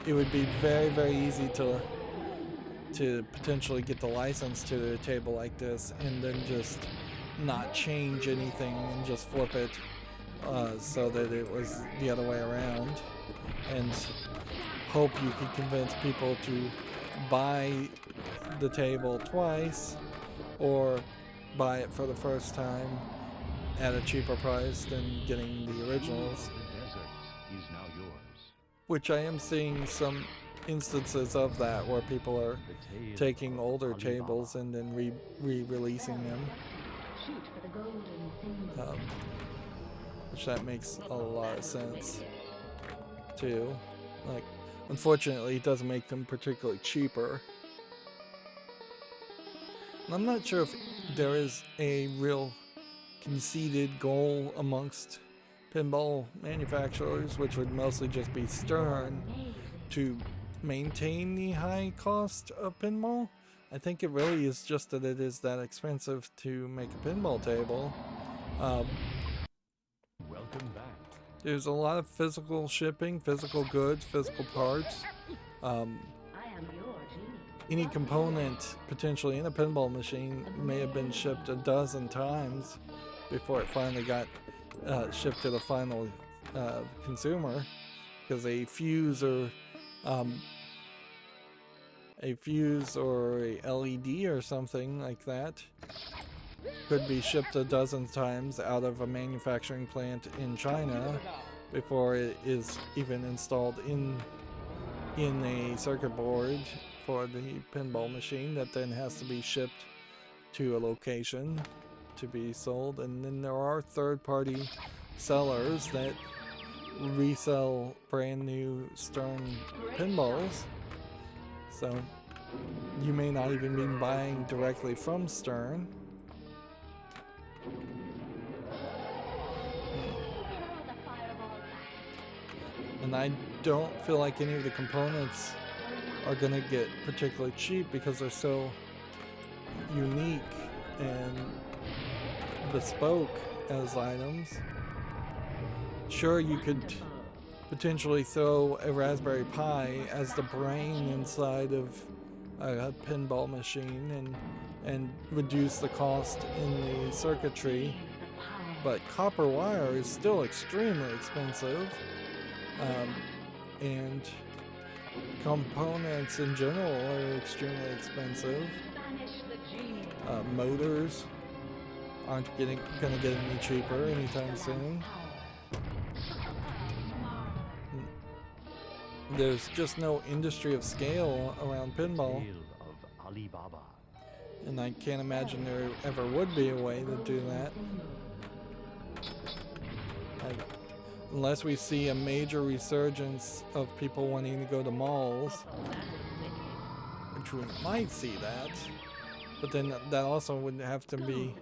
it would be very, very easy to potentially get the license to a table like this and then just not change anything and just flip it so that it was the other way around, and hope you could convince people to buy the table twice or buy it for the first time at a cheaper price than getting the originals, The desert is now yours. which I am seeing some instances of that where people are The tale taking of older Alibaba. tables and then re-releasing them, Shoot for the golden thing. which that makes a lot of sense too. Like, unfortunately, it doesn't make them particularly cheaper. And I'm not sure if there is a real conceded goal amongst pinball manufacturers, which would mostly just be Stern, to maintain the high cost of pinball. I think it really is just that it is that expensive to make a pinball table. Welcome back. There's a lot of physical shipping, physical goods, physical parts. I am your genie. Any component potentially in a pinball machine may have been shipped a dozen times before it finally got shipped to the final consumer, because a fuse or a LED or something like that could be shipped a dozen times out of a manufacturing plant in China before it is even installed in a circuit board for the pinball machine, that then has to be shipped to a location to be sold. And then there are third-party sellers that resell brand new Stern pinballs, so you may not even be buying directly from Stern. And I don't feel like any of the components are gonna get particularly cheap because they're so unique and bespoke as items. Sure, you could potentially throw a Raspberry Pi as the brain inside of a pinball machine and reduce the cost in the circuitry, but copper wire is still extremely expensive, and components in general are extremely expensive. Motors aren't gonna get any cheaper anytime soon. There's just no industry of scale around pinball, Tale of Alibaba. and I can't imagine there ever would be a way to do that. Unless we see a major resurgence of people wanting to go to malls, which we might see that, but then that also would have to be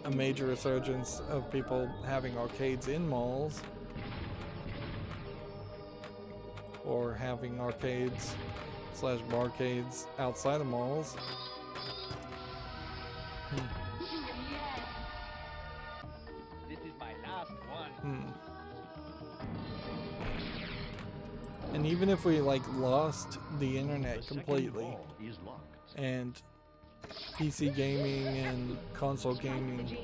a major resurgence of people having arcades in malls, or having arcades / barcades outside of malls. This is my last one. And even if we lost the internet The second completely, ball is locked. and PC gaming and console gaming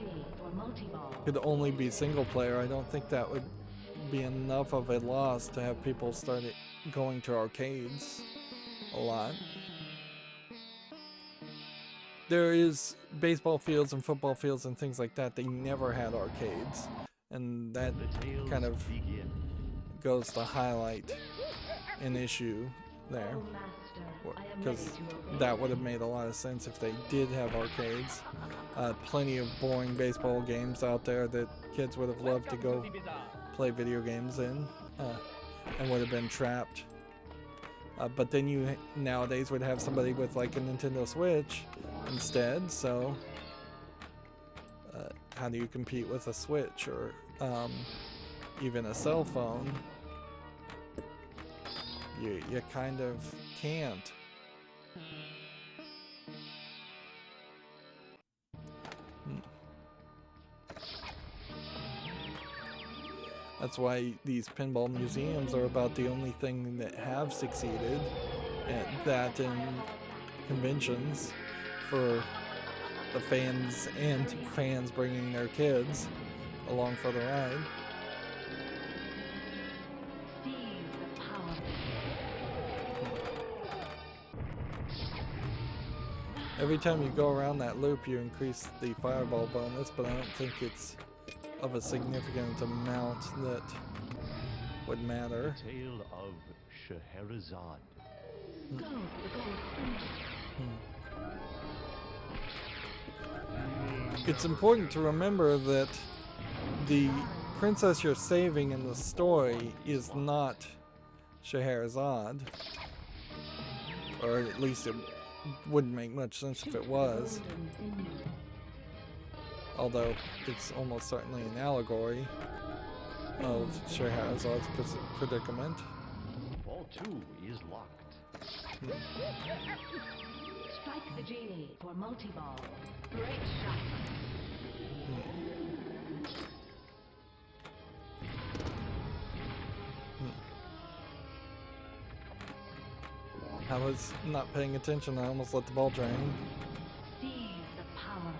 could only be single player, I don't think that would be enough of a loss to have people start going to arcades a lot. There is baseball fields and football fields and things like that. They never had arcades, and that The tales kind of begin. goes to highlight an issue there, because that would have made a lot of sense if they did have arcades. Plenty of boring baseball games out there that kids would have loved to go Welcome to the bazaar. play video games in, and would have been trapped. But then you nowadays would have somebody with like a Nintendo Switch instead, so how do you compete with a Switch or even a cell phone? You kind of can't. That's why these pinball museums are about the only thing that have succeeded at that in conventions for the fans and fans bringing their kids along for the ride. Every time you go around that loop, you increase the fireball bonus, but I don't think it's of a significant amount that would matter. The tale of Scheherazade. It's important to remember that the princess you're saving in the story is not Scheherazade, or at least it wouldn't make much sense if it was. Although it's almost certainly an allegory of Scheherazade's predicament. Ball 2 is locked. Strike the genie for multiball. Great shot. I was not paying attention. I almost let the ball drain. Seize the power.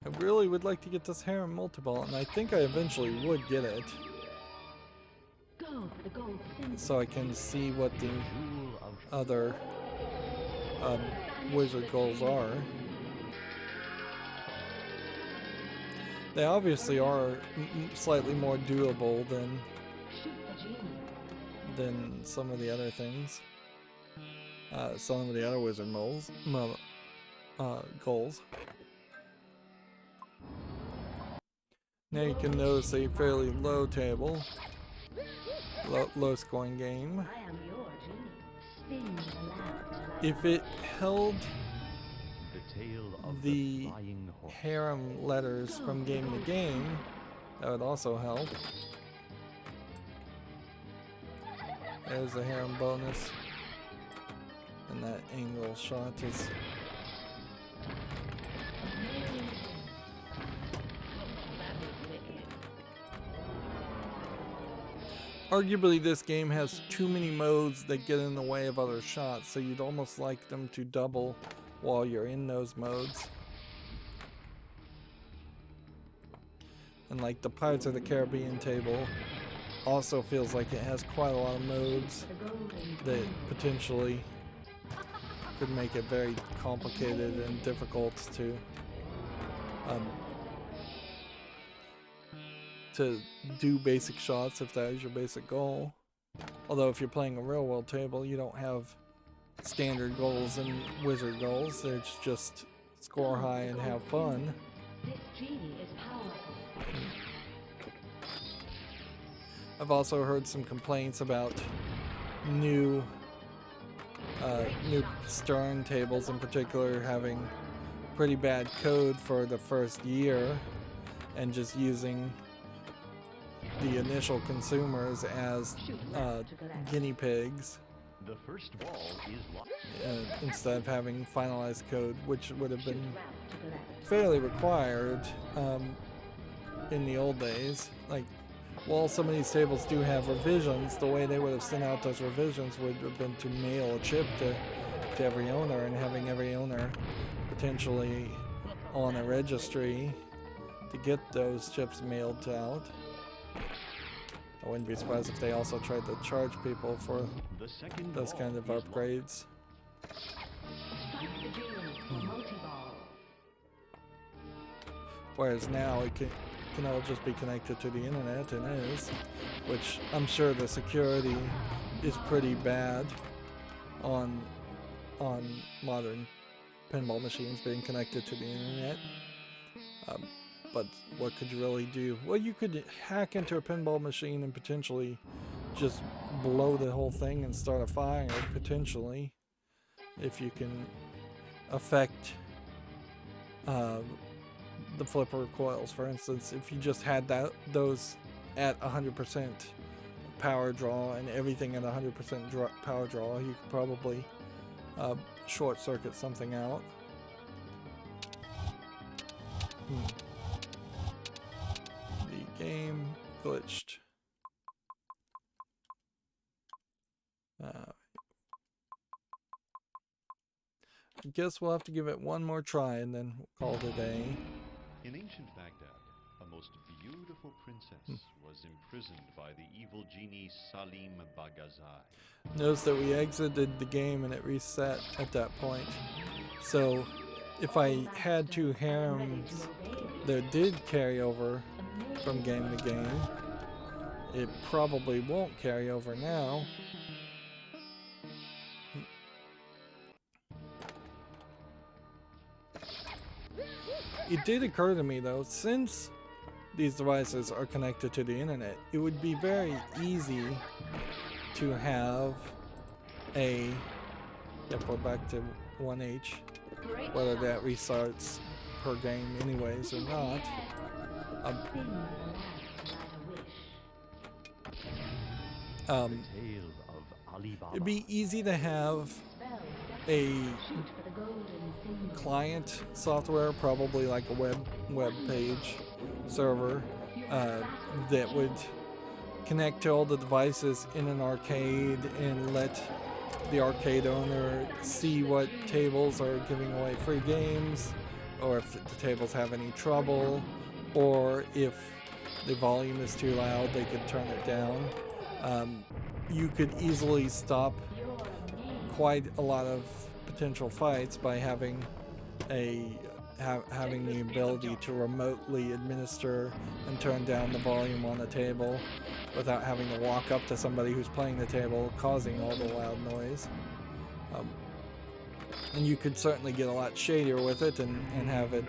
I really would like to get this harem multiball, and I think I eventually would get it. Go for the gold symbol. So I can see what the other wizard goals are. They obviously are slightly more doable than some of the other things. Some of the other wizard goals. Now you can notice a fairly low table, low scoring game. I am your genie. Spin the lamp. If it held The tale of the flying horse. harem letters from game to game, that would also help. There's a harem bonus, and that angle shot is arguably this game has too many modes that get in the way of other shots, so you'd almost like them to double while you're in those modes. And like the Pirates of the Caribbean table also feels like it has quite a lot of modes that potentially could make it very complicated and difficult to do basic shots if that is your basic goal. Although if you're playing a real world table, you don't have standard goals and wizard goals. It's just score high and have fun. This genie is powerful. I've also heard some complaints about new Stern tables in particular having pretty bad code for the first year and just using the initial consumers as guinea pigs The first ball is locked. instead of having finalized code, which would have been fairly required in the old days. Like, while some of these tables do have revisions, the way they would have sent out those revisions would have been to mail a chip to every owner, and having every owner potentially on a registry to get those chips mailed out. I wouldn't be surprised if they also tried to charge people for The second those ball kind of is locked. upgrades. Strike the genie for multiball. Whereas now it can all just be connected to the internet, and is, which I'm sure the security is pretty bad on on modern pinball machines being connected to the internet. But what could you really do? Well, you could hack into a pinball machine and potentially just blow the whole thing and start a fire, potentially, if you can affect the flipper coils. For instance, if you just had those at 100% power draw and everything at 100% power draw, you could probably short circuit something out. The game glitched. I guess we'll have to give it one more try and then we'll call it a day. In ancient Baghdad, a most beautiful princess was imprisoned by the evil genie Salim Bagazai. Notice that we exited the game and it reset at that point. So if I had two harems that did carry over from game to game, it probably won't carry over now. It did occur to me though, since these devices are connected to the internet, it would be very easy to have a, yep, we're back to 1H, whether that restarts per game anyways or not. It'd be easy to have a client software, probably like a web page server, that would connect to all the devices in an arcade and let the arcade owner see what tables are giving away free games, or if the tables have any trouble, or if the volume is too loud, they could turn it down. You could easily stop quite a lot of potential fights by having having the ability to remotely administer and turn down the volume on the table without having to walk up to somebody who's playing the table, causing all the loud noise. And you could certainly get a lot shadier with it and have it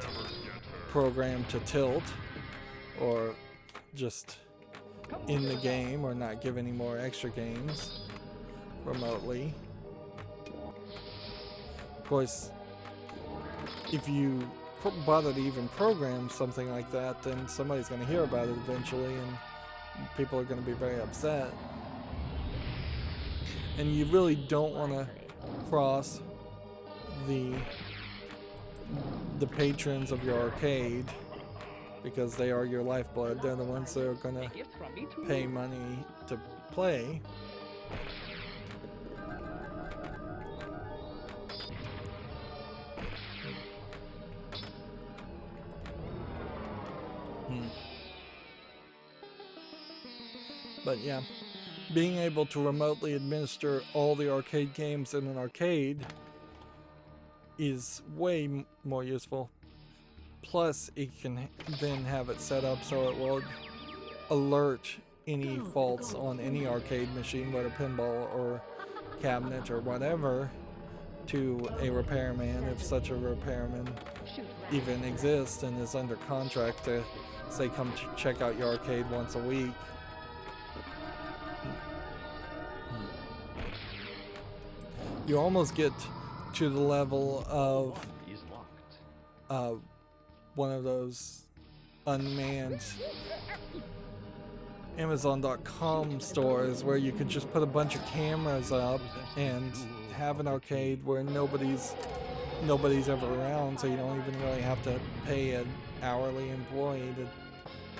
programmed to tilt, or just in the game, or not give any more extra games remotely. Of course, if you bother to even program something like that, then somebody's going to hear about it eventually, and people are going to be very upset. And you really don't want to cross the patrons of your arcade, because they are your lifeblood. They're the ones that are going to pay money to play. But yeah, being able to remotely administer all the arcade games in an arcade is way more useful. Plus, it can then have it set up so it will alert any faults on any arcade machine, whether pinball or cabinet or whatever, to a repairman, if such a repairman even exists and is under contract to, say, come check out your arcade once a week. You almost get to the level of one of those unmanned Amazon.com stores where you could just put a bunch of cameras up and have an arcade where nobody's ever around, so you don't even really have to pay an hourly employee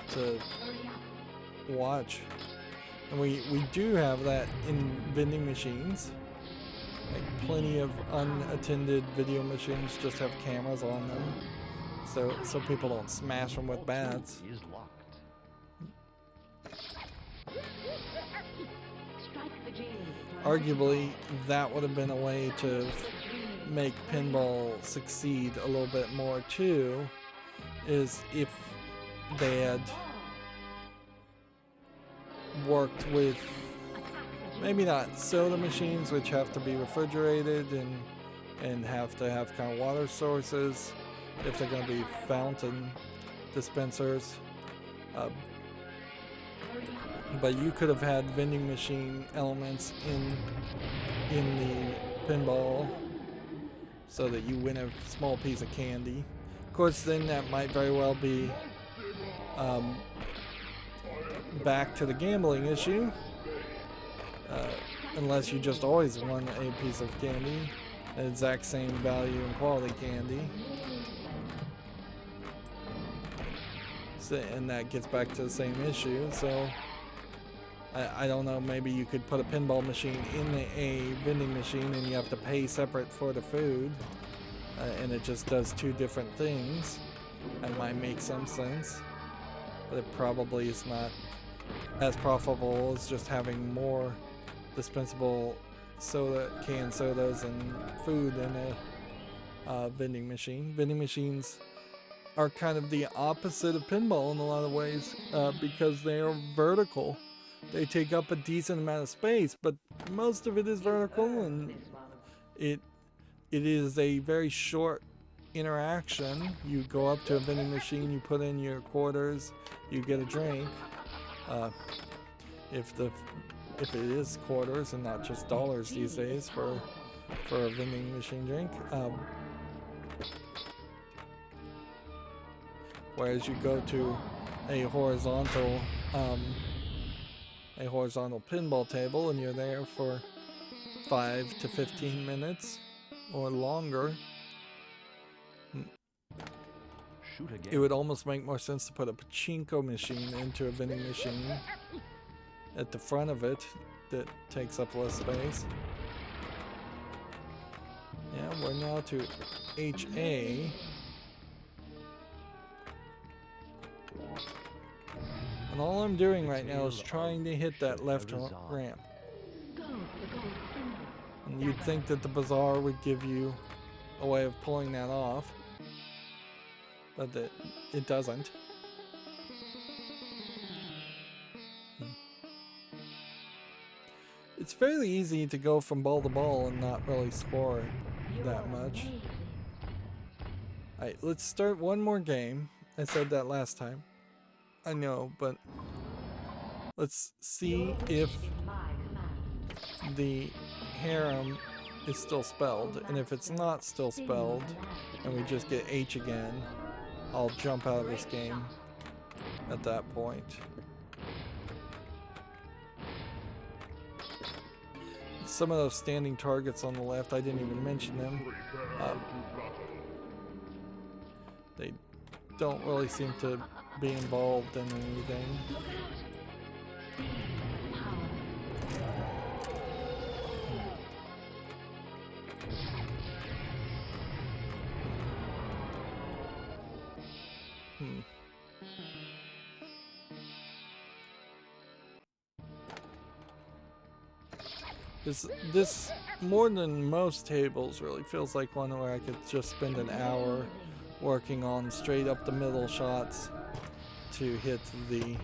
to watch. And we do have that in vending machines. Like, plenty of unattended video machines just have cameras on them, so people don't smash them with bats. Arguably, that would have been a way to make pinball succeed a little bit more too, is if they had worked with maybe not soda machines, which have to be refrigerated and and have to have kind of water sources if they're going to be fountain dispensers. But you could have had vending machine elements in the pinball so that you win a small piece of candy. Of course, then that might very well be back to the gambling issue, unless you just always won a piece of candy, the exact same value and quality candy. So, and that gets back to the same issue. So I don't know, maybe you could put a pinball machine in a vending machine and you have to pay separate for the food, and it just does two different things. That might make some sense, but it probably is not as profitable as just having more dispensable canned sodas and food in a vending machine. Vending machines are kind of the opposite of pinball in a lot of ways, because they are vertical. They take up a decent amount of space, but most of it is vertical, and it is a very short interaction. You go up to a vending machine, you put in your quarters, you get a drink. If it is quarters and not just dollars these days for a vending machine drink. Whereas you go to a horizontal pinball table and you're there for 5 to 15 minutes or longer. It would almost make more sense to put a pachinko machine into a vending machine at the front of it that takes up less space. Yeah, we're now to HA. And all I'm doing right now is trying to hit that left ramp. And you'd think that the bazaar would give you a way of pulling that off, but it doesn't. It's fairly easy to go from ball to ball and not really score that much. Alright, let's start one more game. I said that last time. I know, but let's see if the harem is still spelled. And if it's not still spelled, and we just get H again, I'll jump out of this game at that point. Some of those standing targets on the left, I didn't even mention them. They don't really seem to be involved in anything. This more than most tables really feels like one where I could just spend an hour working on straight up the middle shots to hit the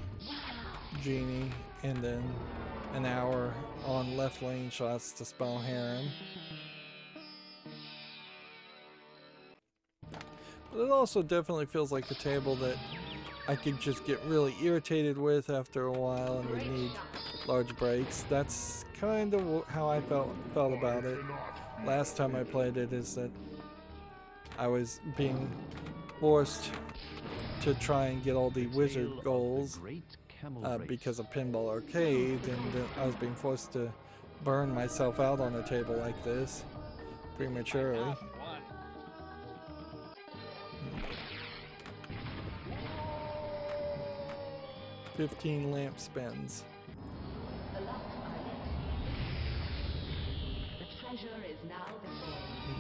genie, and then an hour on left lane shots to spell harem. But it also definitely feels like a table that I could just get really irritated with after a while and would need large breaks. That's kind of how I felt about it last time I played it, is that I was being forced to try and get all the wizard goals because of Pinball Arcade, and I was being forced to burn myself out on a table like this prematurely. 15 lamp spins. The treasure is now before you.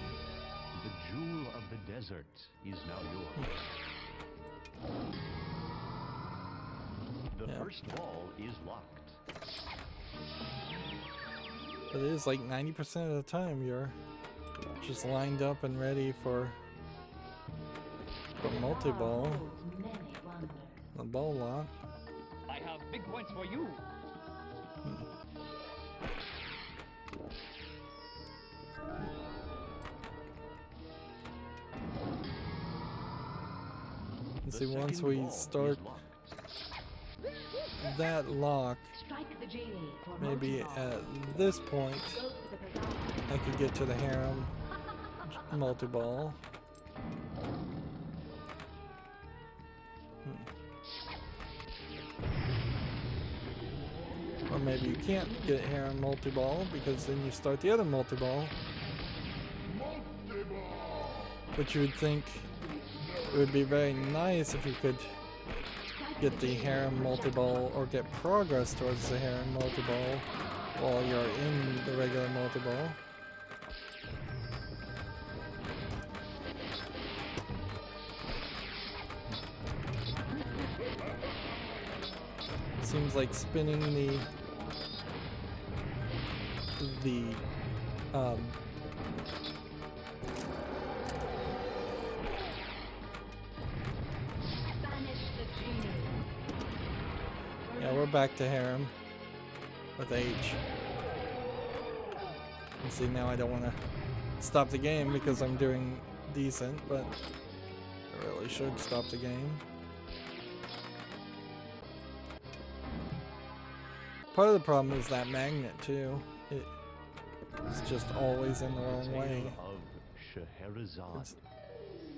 The jewel of the desert is now yours. The first wall is locked. But it is like 90% of the time you're just lined up and ready for multi-ball. The ball lock. I have big points for you. And The see, once second we ball start is locked. that lock, Strike the genie for maybe multiball. at this point, Go to the bazaar. I could get to the harem multi-ball. Or maybe you can't get harem multi-ball because then you start the other multi-ball. Which you would think it would be very nice if you could get the harem multi-ball or get progress towards the harem multi-ball while you're in the regular multi-ball. Seems like spinning the Banish the genie. yeah, we're back to harem with H. And see, now I don't want to stop the game because I'm doing decent, but I really should stop the game. Part of the problem is that magnet too. It's just always in the wrong way. Tale of Scheherazade. It's-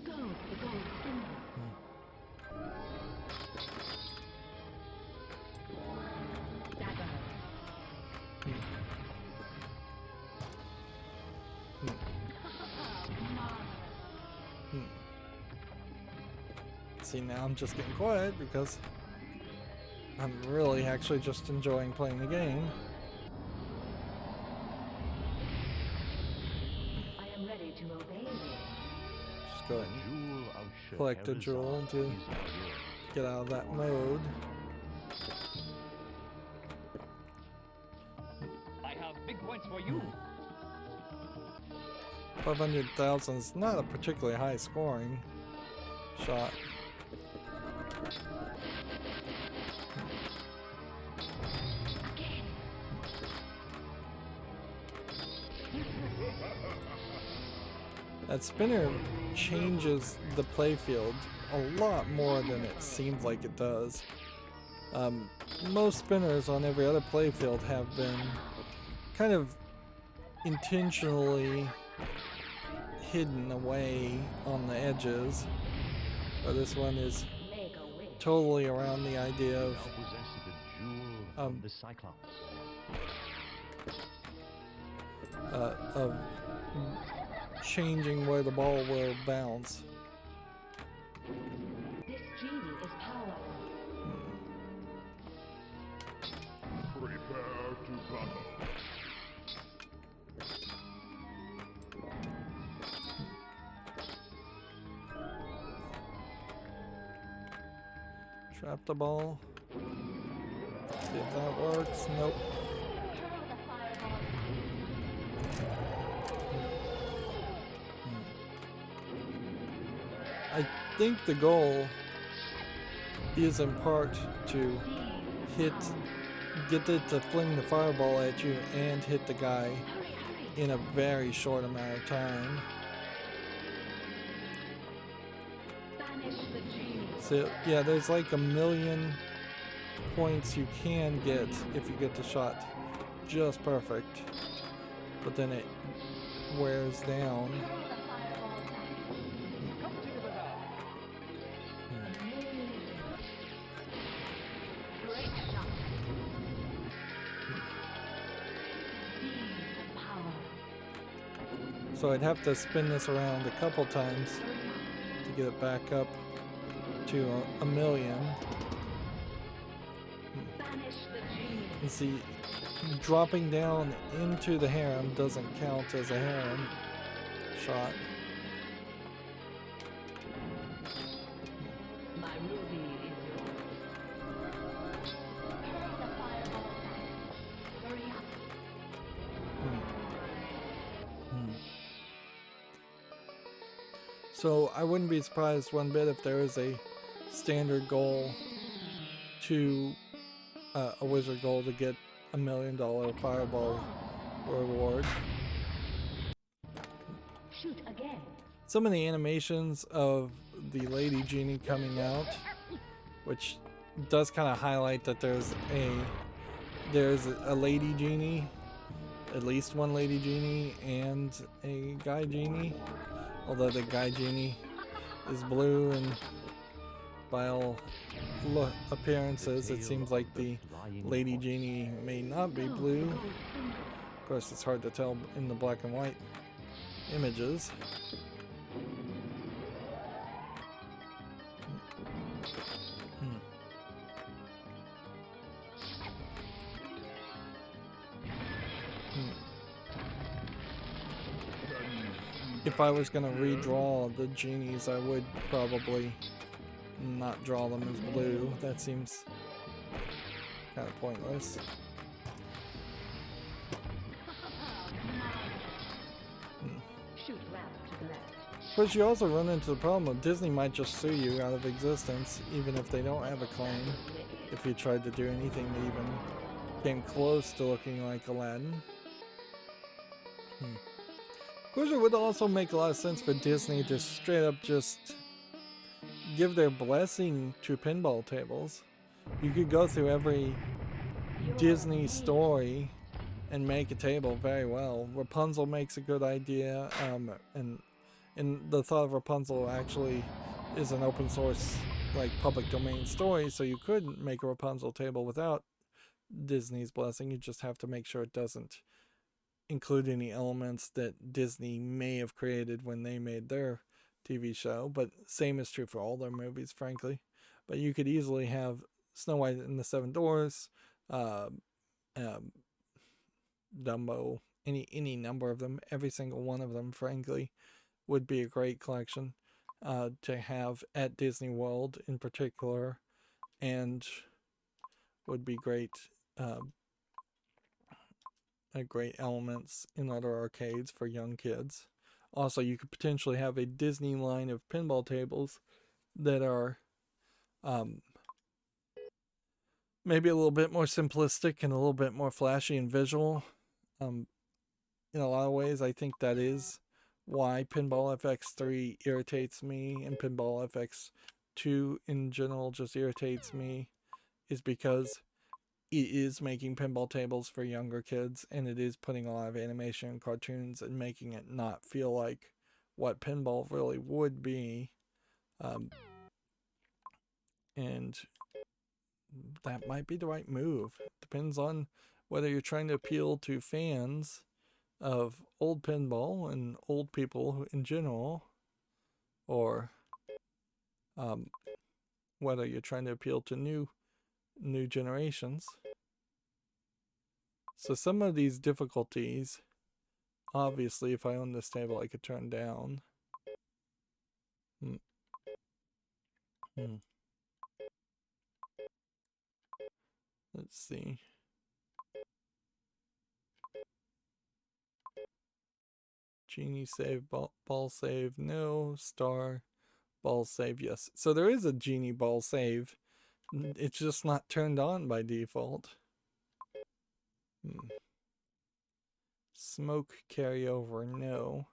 Go to the gold spindle. Dagger. See, now I'm just getting quiet because I'm really actually just enjoying playing the game. I am ready to obey you. Just go ahead and Jewel of collect a jewel Scheherazade to is yours. get out of that mode. I have big points for you. 500,000 is not a particularly high scoring shot. That spinner changes the playfield a lot more than it seems like it does. Most spinners on every other playfield have been kind of intentionally hidden away on the edges, but this one is Make a wish. totally around the idea of Thou possessest the jewel of the Cyclops. of changing where the ball will bounce. This genie is powerful. Prepare to battle. Trap the ball. See if that works. Nope. Hurl the fireball. I think the goal is in part to get it to fling the fireball at you and hit the guy in a very short amount of time. Banish the genie. So yeah, there's like 1,000,000 points you can get if you get the shot just perfect, but then it wears down. Hurl the fireball back. Come to the bazaar. Amazing. Great shot. Thieves of power. So I'd have to spin this around a couple times Hurry up. to get it back up to 1,000,000. Banish the genie. You see, dropping down into the harem doesn't count as a harem shot. My ruby is yours. Hurl the fireball back. Hurry up. So I wouldn't be surprised one bit if there is a standard goal to a wizard goal to get $1 million fireball reward. Shoot again. Some of the animations of the Lady Genie coming out, which does kind of highlight that there's a Lady Genie, at least one Lady Genie, and a Guy Genie. Although the Guy Genie is blue, and by all appearances, it seems like the Lady Genie may not be blue. Of course, it's hard to tell in the black and white images. If I was going to redraw the genies, I would probably not draw them as blue. That seems kind of pointless. Of course, you also run into the problem of Disney might just sue you out of existence, even if they don't have a claim, if you tried to do anything that even came close to looking like Aladdin. Of course, it would also make a lot of sense for Disney to straight up just give their blessing to pinball tables. You could go through every Disney story and make a table very well. Rapunzel makes a good idea, and the thought of Rapunzel actually is an open source, like, public domain story, so you could make a Rapunzel table without Disney's blessing. You just have to make sure it doesn't include any elements that Disney may have created when they made their TV show, but same is true for all their movies, frankly. But you could easily have Snow White and the Seven Dwarfs, Dumbo, any number of them, every single one of them, frankly, would be a great collection to have at Disney World in particular, and would be great great elements in other arcades for young kids. Also, you could potentially have a Disney line of pinball tables that are maybe a little bit more simplistic and a little bit more flashy and visual. In a lot of ways, I think that is why Pinball FX3 irritates me, and Pinball FX2 in general just irritates me, is because it is making pinball tables for younger kids, and it is putting a lot of animation and cartoons and making it not feel like what pinball really would be. And that might be the right move. Depends on whether you're trying to appeal to fans of old pinball and old people in general, or whether you're trying to appeal to new generations. So some of these difficulties, obviously, if I own this table, I could turn down. Let's see. Genie save, ball save, no. Star, ball save, yes. So there is a Genie ball save. It's just not turned on by default. Smoke carryover, no.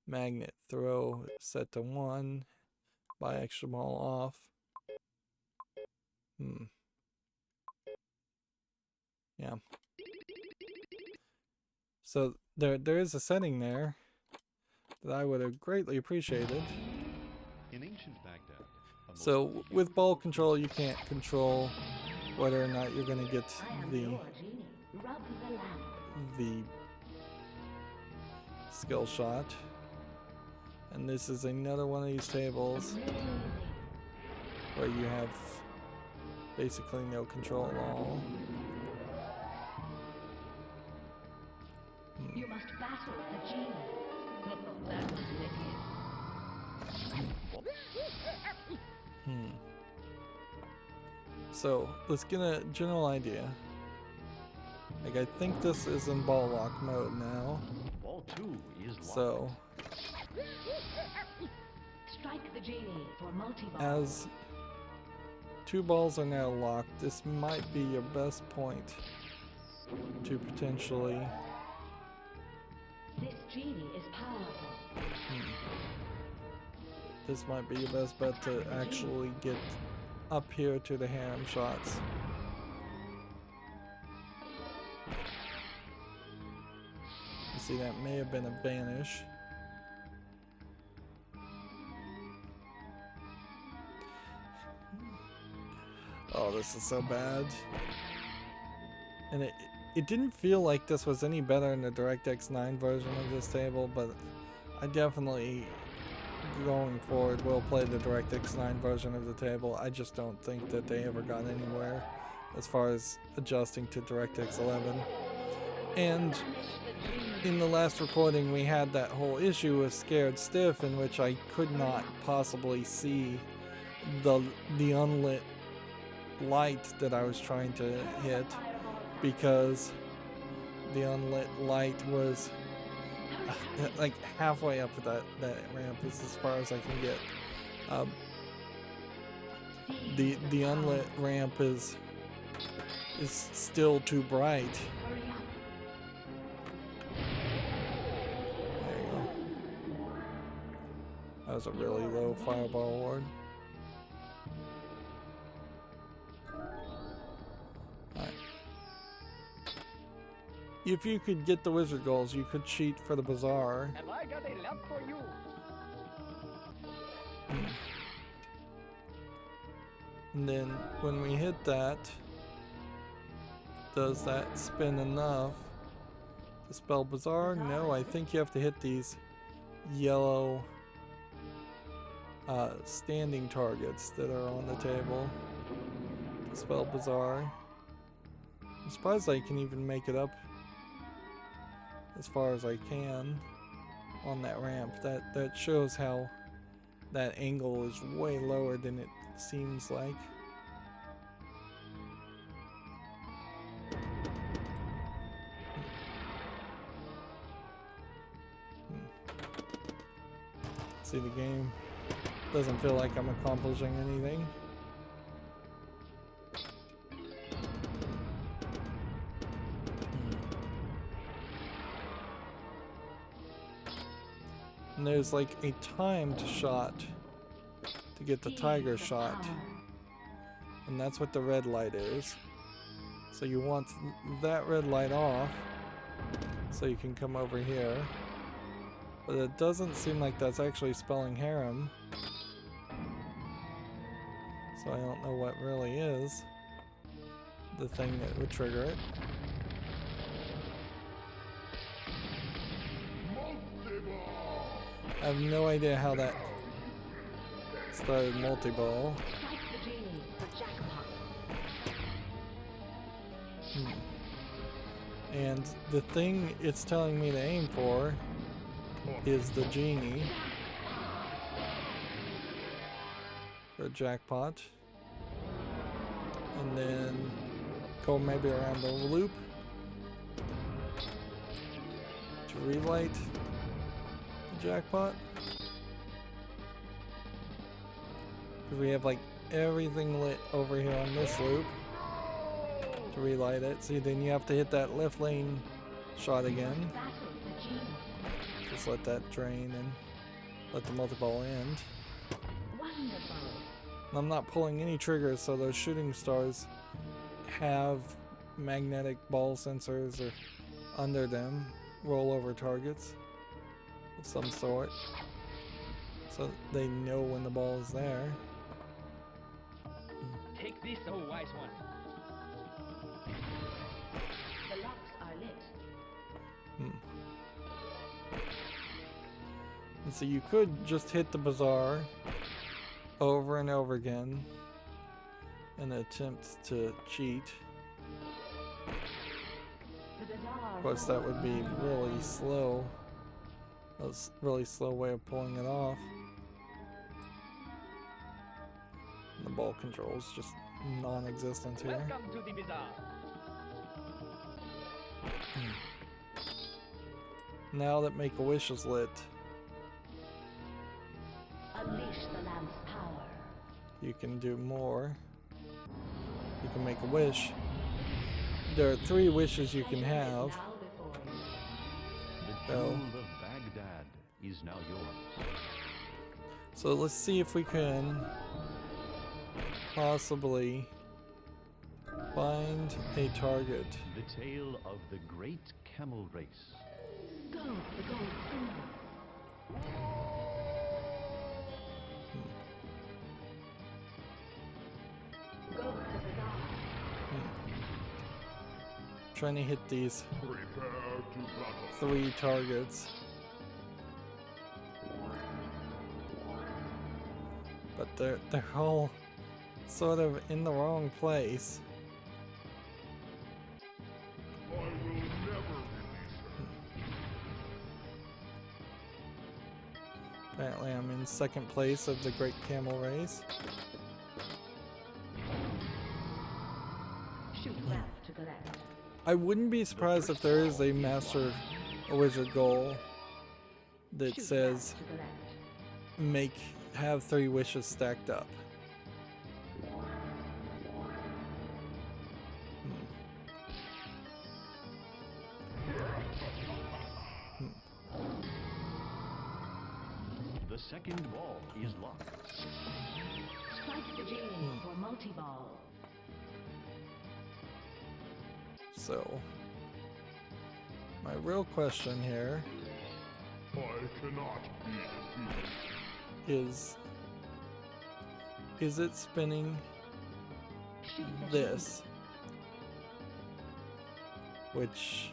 Magnet throw set to 1. Buy extra ball off. Yeah. So there is a setting there that I would have greatly appreciated. In ancient Baghdad, so with ball control, you can't control whether or not you're going to get the skill shot. And this is another one of these tables where you have basically no control at all. You must battle the genie. That was So let's get a general idea. Like, I think this is in ball lock mode now. Ball 2 is locked. So strike the genie for multiball. as 2 balls are now locked, this might be your best point to potentially. This genie is powerful. this might be your best bet to actually get up here to the harem shots. You see, that may have been a vanish. Oh, this is so bad. And it didn't feel like this was any better in the DirectX 9 version of this table, but I definitely, going forward, will play the DirectX 9 version of the table. I just don't think that they ever got anywhere as far as adjusting to DirectX 11. And in the last recording, we had that whole issue with Scared Stiff, in which I could not possibly see the unlit light that I was trying to hit, because the unlit light was like halfway up that ramp. Is as far as I can get. The unlit ramp is still too bright. There you go. That was a really low fireball ward. If you could get the wizard goals, you could cheat for the bazaar. Have I got a lamp for you? And then when we hit that, does that spin enough to spell bazaar? No, I think you have to hit these yellow standing targets that are on the table to spell bazaar. I'm surprised I can even make it up as far as I can on that ramp. That shows how that angle is way lower than it seems like. See, the game doesn't feel like I'm accomplishing anything. And there's like a timed shot to get the tiger shot. And that's what the red light is. So you want that red light off so you can come over here. But it doesn't seem like that's actually spelling harem. So I don't know what really is the thing that would trigger it. I have no idea how that started Multiball. And the thing it's telling me to aim for is the genie for a jackpot. And then go maybe around the loop to relight jackpot, because we have like everything lit over here on this loop to relight it. See, then you have to hit that left lane shot again. Just let that drain and let the multiball end. And I'm not pulling any triggers, so those shooting stars have magnetic ball sensors or under them, rollover targets of some sort, so they know when the ball is there. Take this, oh wise one. The locks are lit. And so you could just hit the bazaar over and over again in an attempt to cheat. Of course, that would be really slow. A really slow way of pulling it off. And the ball control is just non-existent here. Welcome to the bazaar. Now that Make-A-Wish is lit, Unleash the lamp's power. you can do more. You can make a wish. There are 3 wishes you can have. The jewel of Baghdad is now yours. So let's see if we can possibly find a target. The tale of the great camel race. Go, the gold symbol. Go to the bazaar. Trying to hit these 3 targets. But they're all sort of in the wrong place. Apparently I'm in 2nd place of the Great Camel Race. Shoot left to collect. I wouldn't be surprised if there is a Master or Wizard goal that Shoot says left to collect. have 3 wishes stacked up. The second ball is locked. Strike the genie for multiball. So, my real question here is it spinning Shoot the this, which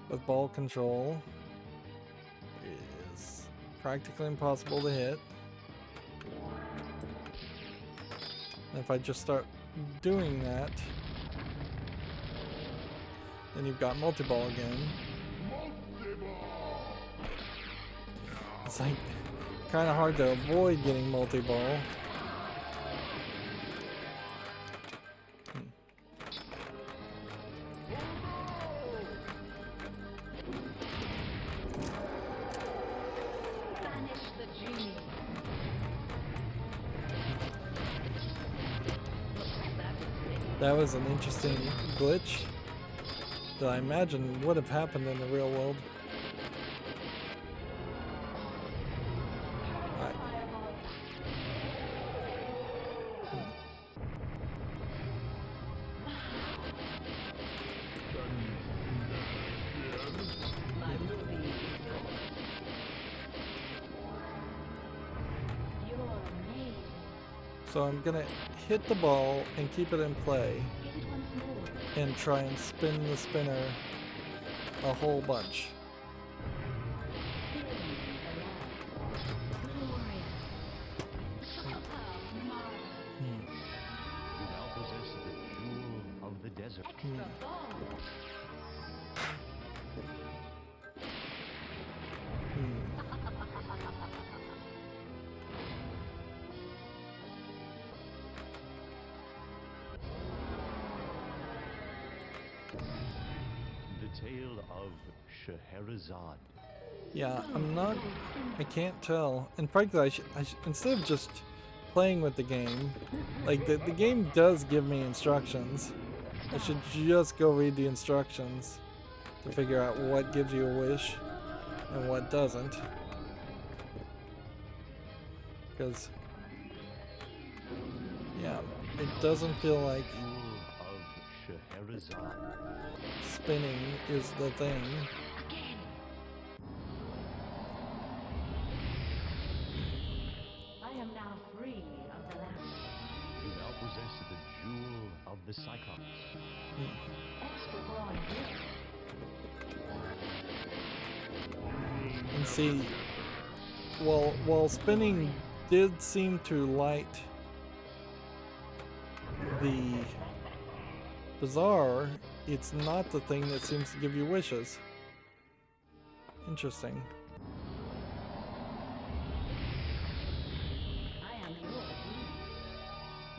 with ball control is practically impossible to hit. And if I just start doing that, then you've got multi-ball again. It's like kind of hard to avoid getting multi-ball. Banish the genie. That was an interesting glitch that I imagine would have happened in the real world. Alright. My movie. You're amazing. So I'm gonna hit the ball and keep it in play Hit it once more. and try and spin the spinner a whole bunch. You now possess the jewel of the desert. The tale of Scheherazade. Yeah, I can't tell. And frankly, instead of just playing with the game, like the game does give me instructions. I should just go read the instructions to figure out what gives you a wish and what doesn't. Because, yeah, it doesn't feel like Jewel of Scheherazade. spinning is the thing. I am now free of the lamp. You now possess the jewel of the Cyclops. Extra broad grip. And see, while spinning did seem to light the bazaar, it's not the thing that seems to give you wishes. Interesting. I am yours.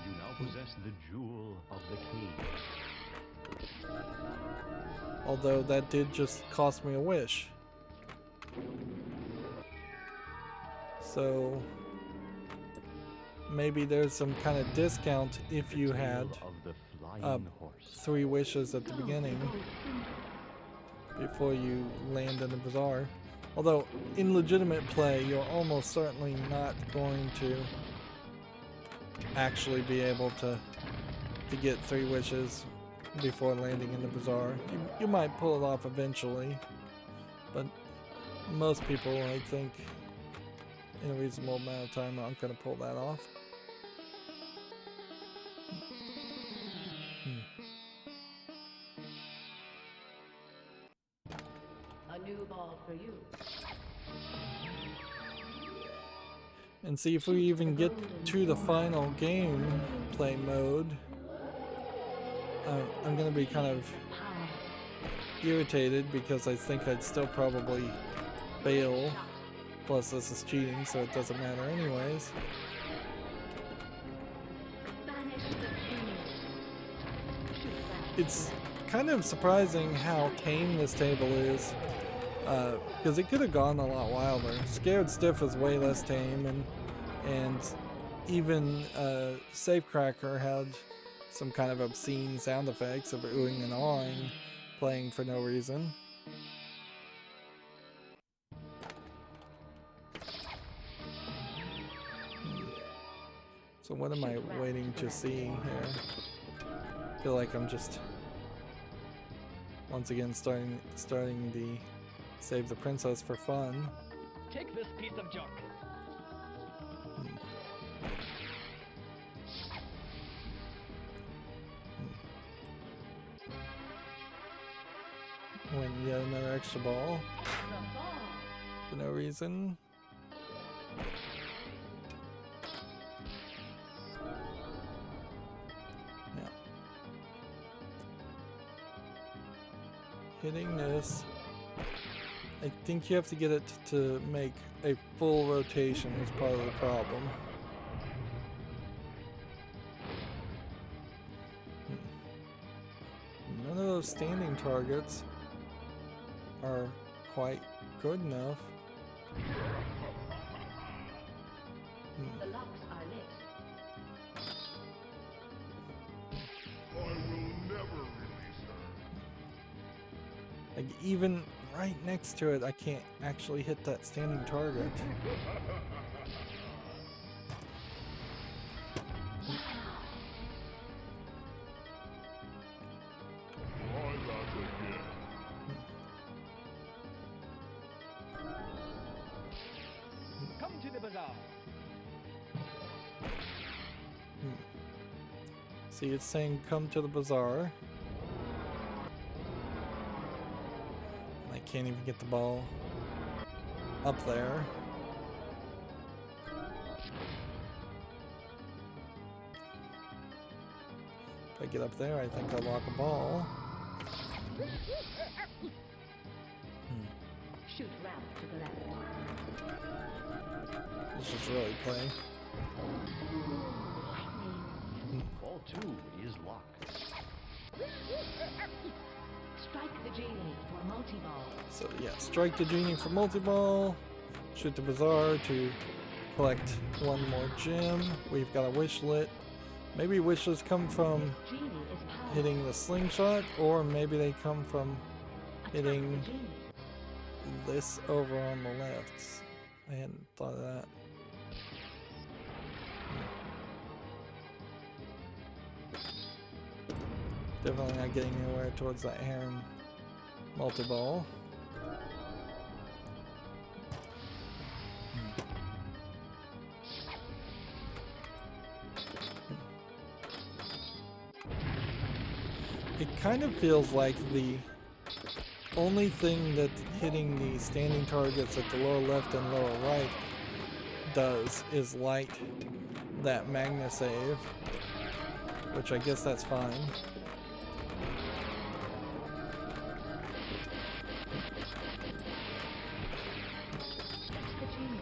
You now possess the jewel of the cave. Although that did just cost me a wish. So maybe there's some kind of discount if you had Tale of the flying horse. 3 wishes at the beginning before you land in the bazaar. Although, in legitimate play, you're almost certainly not going to actually be able to get 3 wishes before landing in the bazaar. You might pull it off eventually, but most people, I think, in a reasonable amount of time aren't going to pull that off. A new ball for you. And see if we even get to the final game play mode. I'm going to be kind of irritated because I think I'd still probably fail. Plus this is cheating, so it doesn't matter anyways. It's kind of surprising how tame this table is. Because it could have gone a lot wilder. Scared Stiff is way less tame, and even Safecracker had some kind of obscene sound effects of oohing and awing playing for no reason. So what am I waiting to see here? I feel like I'm just once again starting the Save the Princess for fun. Take this piece of junk. Win yet another extra ball for no reason. Yeah. Hitting this. I think you have to get it to make a full rotation is part of the problem. None of those standing targets are quite good enough. The locks are lit. I will never release her. Like even right next to it, I can't actually hit that standing target. Come to the bazaar. See, it's saying come to the bazaar. And I can't even get the ball up there. If I get up there, I think I'll lock a ball. Shoot round to the left. Let's just really play. Ball 2 is locked. Strike the genie for multiball. So yeah, strike the genie for multiball. Shoot the bazaar to collect one more gem. We've got a wish lit. Maybe wishes come from Genie is powered. hitting the slingshot, or maybe they come from hitting The genie. this over on the left. I hadn't thought of that. Definitely not getting anywhere towards that heron multiball. It kind of feels like the only thing that hitting the standing targets at the lower left and lower right does is light that Magna save, which I guess that's fine. The genie.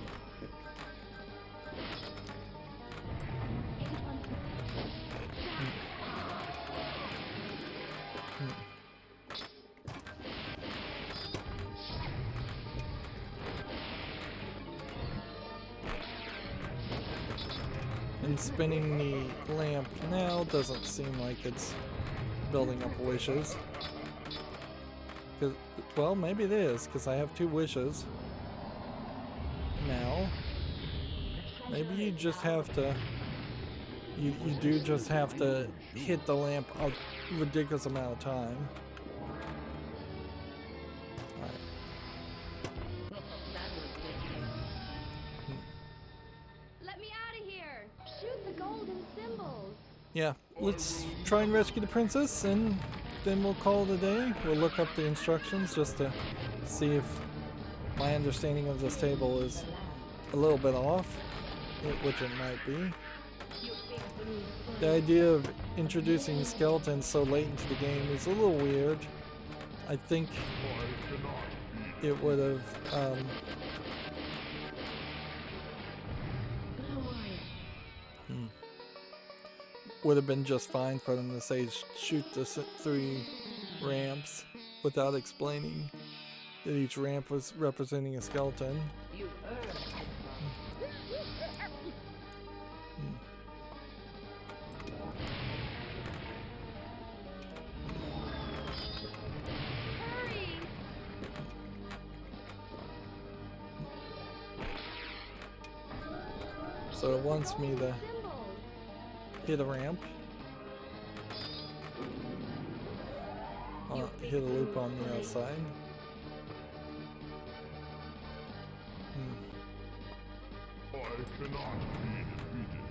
And spinning the lamp now doesn't seem like it's building up wishes. 'Cause, well, maybe it is, because I have 2 wishes. Maybe you just have to. You do just have to hit the lamp a ridiculous amount of time. Let me out of here! Shoot the golden symbols! Yeah, let's try and rescue the princess, and then we'll call it a day. We'll look up the instructions just to see if my understanding of this table is a little bit off, which it might be. The idea of introducing skeletons so late into the game is a little weird. I think it would have been just fine for them to say shoot the 3 ramps without explaining that each ramp was representing a skeleton. So it wants me to hit a ramp. Hit a loop on the outside. I cannot be defeated.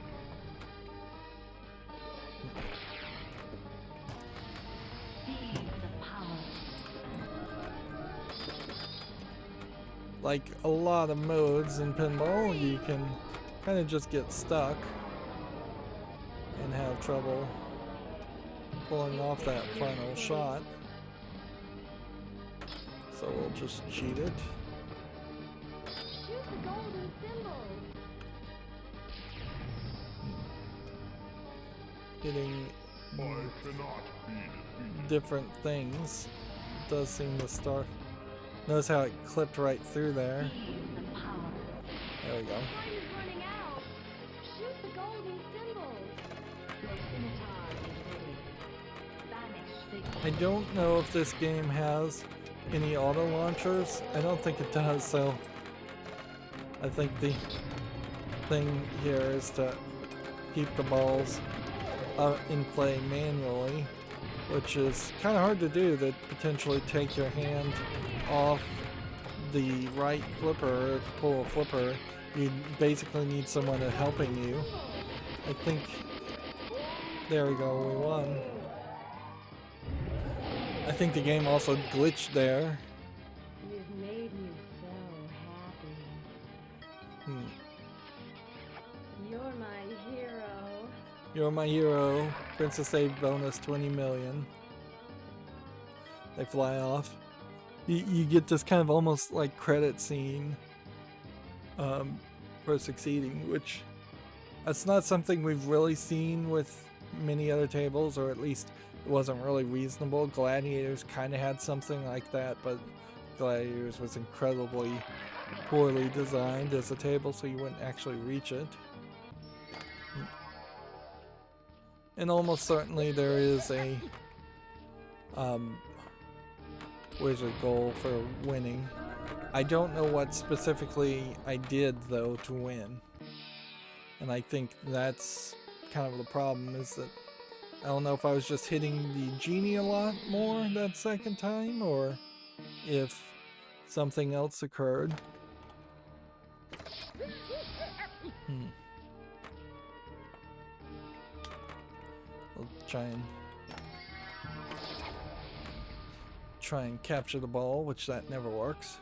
Like a lot of modes in pinball, you can kind of just get stuck and have trouble pulling off that final shot. So we'll just cheat it. Shoot the golden symbol! Hitting I cannot be defeated. different things does seem to start. Notice how it clipped right through there. There we go. Time is running out! Shoot the golden symbol! Your scimitar is ready. Banish the I don't know if this game has any auto launchers. I don't think it does, so I think the thing here is to keep the balls in play manually, which is kind of hard to do, that potentially take your hand off the right flipper to pull a flipper. You basically need someone helping you. I think, there we go, we won. I think the game also glitched there. You've made me so happy. You're my hero. You're my hero. Princess Save bonus 20 million. They fly off. You get this kind of almost like credit scene for succeeding, which that's not something we've really seen with many other tables, or at least it wasn't really reasonable. Gladiators kind of had something like that, but Gladiators was incredibly poorly designed as a table, so you wouldn't actually reach it. And almost certainly there is a wizard goal for winning. I don't know what specifically I did though to win, and I think that's kind of the problem, is that I don't know if I was just hitting the genie a lot more that second time, or if something else occurred. I'll try and capture the ball, which that never works.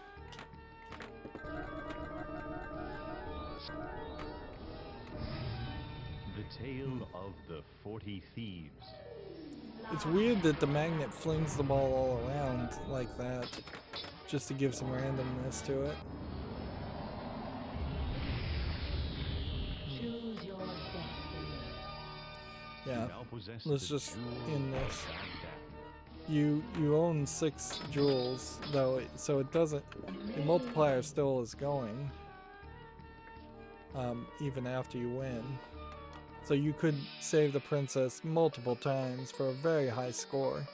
The tale of the 40 thieves. It's weird that the magnet flings the ball all around like that, just to give some randomness to it. Choose your destiny. Yeah, Now possess let's the just jewel end of this. Baghdad. You own 6 jewels though, so it doesn't. The multiplier still is going, even after you win. So you could save the princess multiple times for a very high score.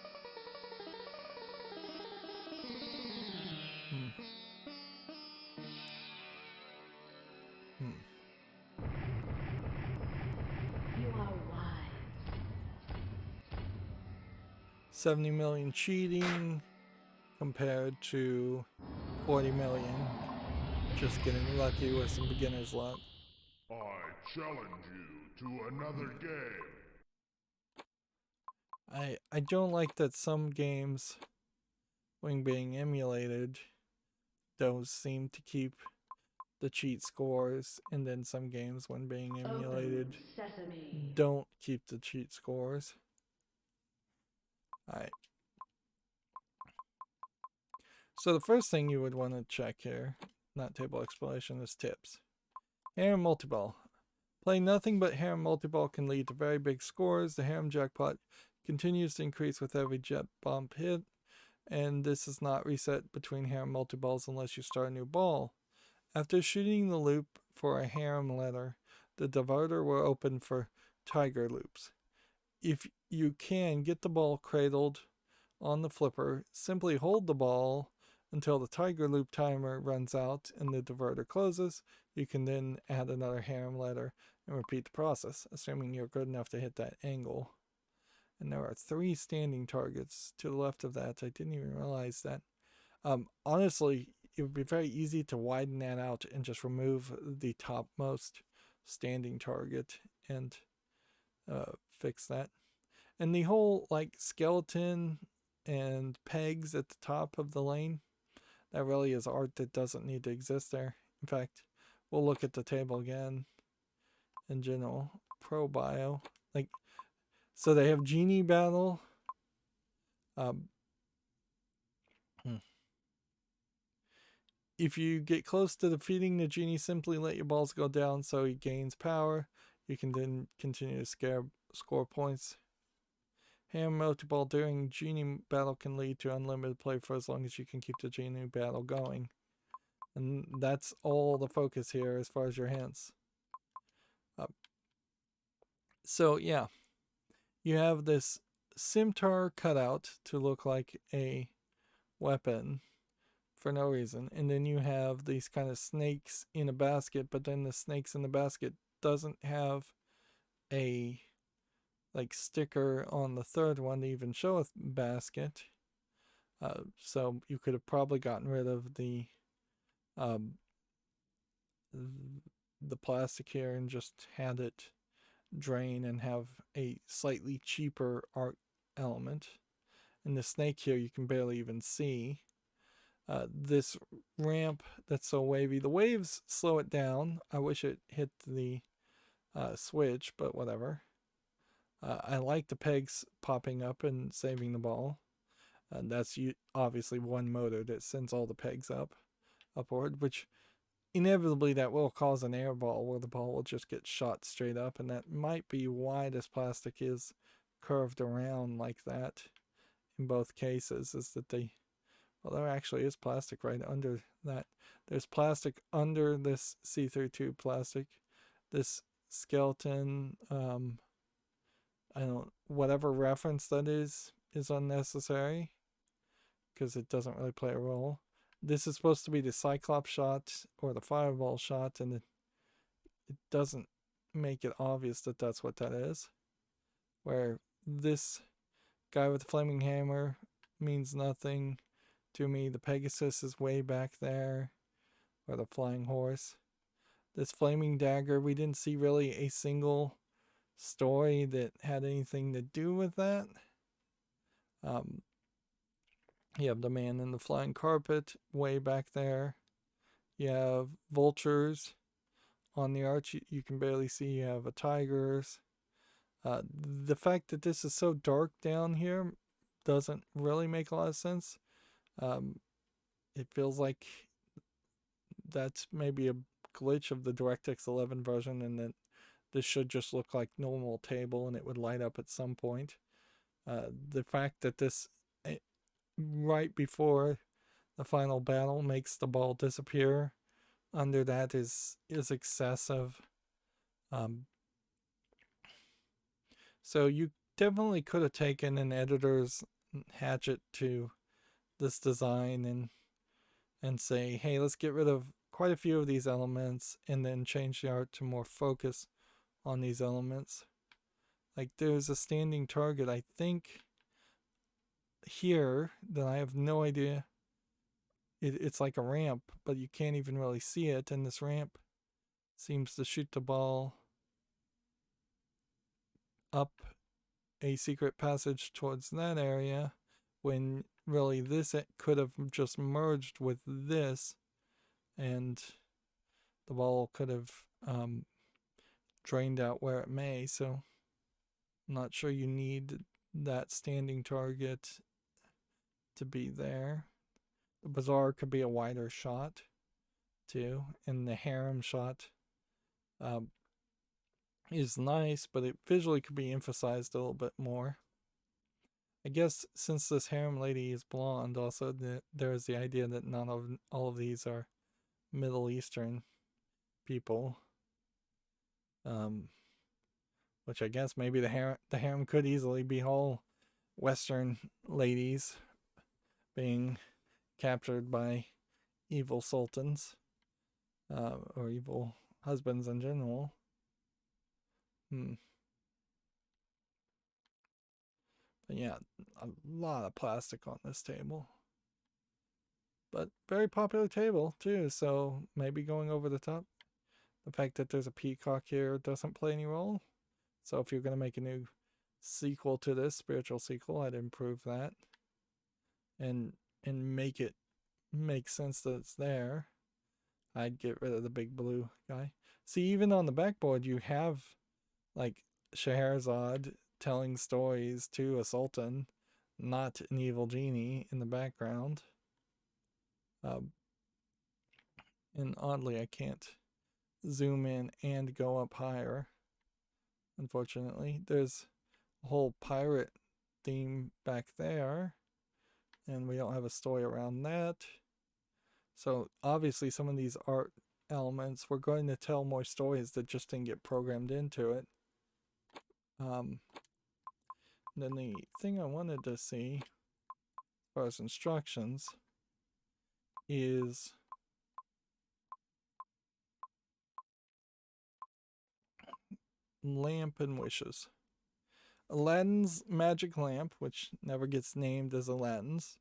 70 million cheating compared to 40 million just getting lucky with some beginner's luck. I challenge you to another game. I don't like that some games, when being emulated, don't seem to keep the cheat scores, and then some games, when being emulated, Sesame. don't keep the cheat scores. Alright. So the first thing you would want to check here, not table exploration, is tips. Harem Multiball. Playing nothing but Harem Multiball can lead to very big scores. The Harem jackpot continues to increase with every jet bump hit, and this is not reset between Harem Multiballs unless you start a new ball. After shooting the loop for a Harem letter, the diverter will open for Tiger loops. If you can get the ball cradled on the flipper, simply hold the ball until the Tiger loop timer runs out and the diverter closes. You can then add another Harem letter and repeat the process, assuming you're good enough to hit that angle. And there are 3 standing targets to the left of that. I didn't even realize that. Honestly, it would be very easy to widen that out and just remove the topmost standing target and fix that. And the whole like skeleton and pegs at the top of the lane, that really is art that doesn't need to exist there. In fact, we'll look at the table again in general. Pro bio. Like, so they have Genie Battle. If you get close to defeating the genie, simply let your balls go down so he gains power. You can then continue to score points. Harem Multiball during Genie Battle can lead to unlimited play for as long as you can keep the Genie Battle going. And that's all the focus here as far as your hints. So yeah, you have this scimitar cutout to look like a weapon for no reason, and then you have these kind of snakes in a basket, but then the snakes in the basket doesn't have a like sticker on the third one to even show a basket. So you could have probably gotten rid of the plastic here and just had it drain and have a slightly cheaper art element. And the snake here you can barely even see. This ramp that's so wavy, the waves slow it down. I wish it hit the switch, but whatever. I like the pegs popping up and saving the ball. That's obviously one motor that sends all the pegs upward, which inevitably that will cause an air ball where the ball will just get shot straight up, and that might be why this plastic is curved around like that in both cases, is that well, there actually is plastic right under that. There's plastic under this see-through tube plastic. This skeleton, whatever reference that is unnecessary because it doesn't really play a role. This is supposed to be the Cyclops shot or the Fireball shot, and it doesn't make it obvious that that's what that is. Where this guy with the flaming hammer means nothing to me. The Pegasus is way back there, or the flying horse. This flaming dagger, we didn't see really a single story that had anything to do with that. You have the man in the flying carpet way back there. You have vultures on the arch. You can barely see. You have a tigers. The fact that this is so dark down here doesn't really make a lot of sense. It feels like that's maybe a glitch of the DirectX 11 version, and that this should just look like normal table and it would light up at some point. The fact that this right before the final battle makes the ball disappear under that is excessive. So you definitely could have taken an editor's hatchet to this design and say, hey, let's get rid of quite a few of these elements and then change the art to more focus on these elements. Like there's a standing target, I think here that I have no idea. It's like a ramp, but you can't even really see it, and this ramp seems to shoot the ball up a secret passage towards that area, when really this could have just merged with this, and the ball could have drained out where it may. So I'm not sure you need that standing target to be there. The bazaar could be a wider shot too, and the harem shot is nice, but it visually could be emphasized a little bit more. I guess since this harem lady is blonde, also there's the idea that not all of these are Middle Eastern people. Which I guess maybe the harem could easily be whole Western ladies being captured by evil sultans, or evil husbands in general. But yeah, a lot of plastic on this table. But very popular table too, so maybe going over the top. The fact that there's a peacock here doesn't play any role. So if you're going to make a new sequel to this, spiritual sequel, I'd improve that. And make it make sense that it's there. I'd get rid of the big blue guy. See, even on the backboard, you have like Scheherazade telling stories to a sultan, not an evil genie in the background. And oddly, I can't zoom in and go up higher. Unfortunately, there's a whole pirate theme back there, and we don't have a story around that. So obviously some of these art elements, we're going to tell more stories that just didn't get programmed into it. Then the thing I wanted to see as far as instructions is lamp and wishes. Aladdin's magic lamp, which never gets named as Aladdin's,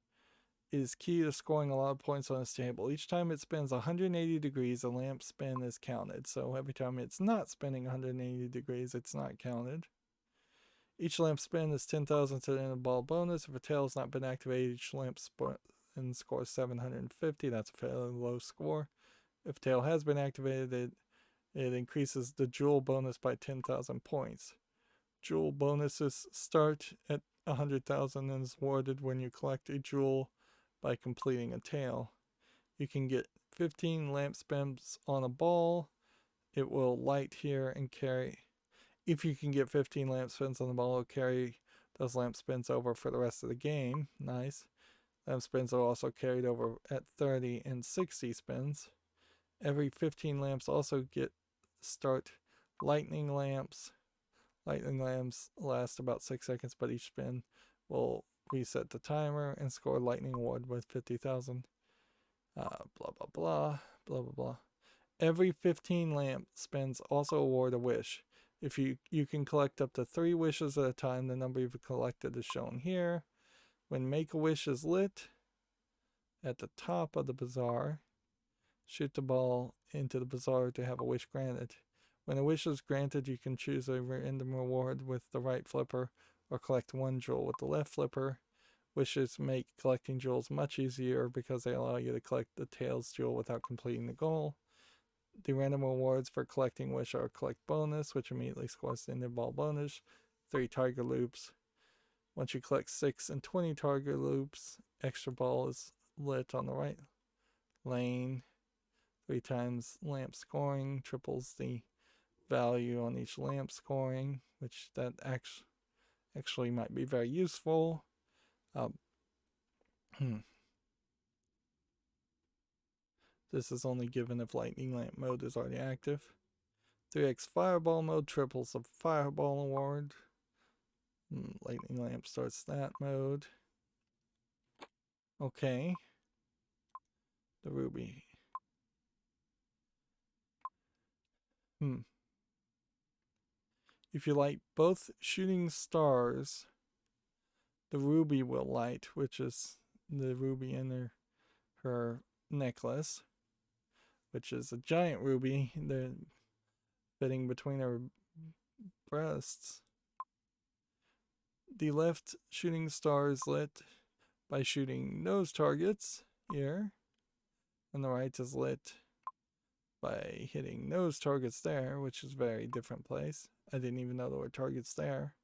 is key to scoring a lot of points on this table. Each time it spins 180 degrees, a lamp spin is counted. So every time it's not spinning 180 degrees, it's not counted. Each lamp spin is 10,000 to the end of the ball bonus. If a tail has not been activated, each lamp spin scores 750. That's a fairly low score. If tail has been activated, it increases the jewel bonus by 10,000 points. Jewel bonuses start at 100,000 and is awarded when you collect a jewel by completing a tail. You can get 15 lamp spins on a ball. It will light here and carry. If you can get 15 lamp spins on the ball, it'll carry those lamp spins over for the rest of the game. Nice. Lamp spins are also carried over at 30 and 60 spins. Every 15 lamps also start lightning lamps. Lightning lamps last about 6 seconds, but each spin will reset the timer and score lightning award with 50,000. Blah, blah, blah, blah, blah, blah. Every 15 lamp spins also award a wish. If you can collect up to 3 wishes at a time, the number you've collected is shown here. When Make-A-Wish is lit at the top of the bazaar, shoot the ball into the bazaar to have a wish granted. When a wish is granted, you can choose a random reward with the right flipper or collect 1 jewel with the left flipper. Wishes make collecting jewels much easier because they allow you to collect the tails jewel without completing the goal. The random rewards for collecting wish are collect bonus, which immediately scores the end of ball bonus, 3 target loops. Once you collect 6 and 20 target loops, extra ball is lit on the right lane. 3 times lamp scoring, triples the value on each lamp scoring, which that actually might be very useful. This is only given if lightning lamp mode is already active. 3x fireball mode triples the fireball award. Lightning lamp starts that mode. Okay. The ruby. If you light both shooting stars, the ruby will light, which is the ruby in her necklace, which is a giant ruby fitting between her breasts. The left shooting star is lit by shooting nose targets here, and the right is lit by hitting nose targets there, which is a very different place. I didn't even know there were targets there.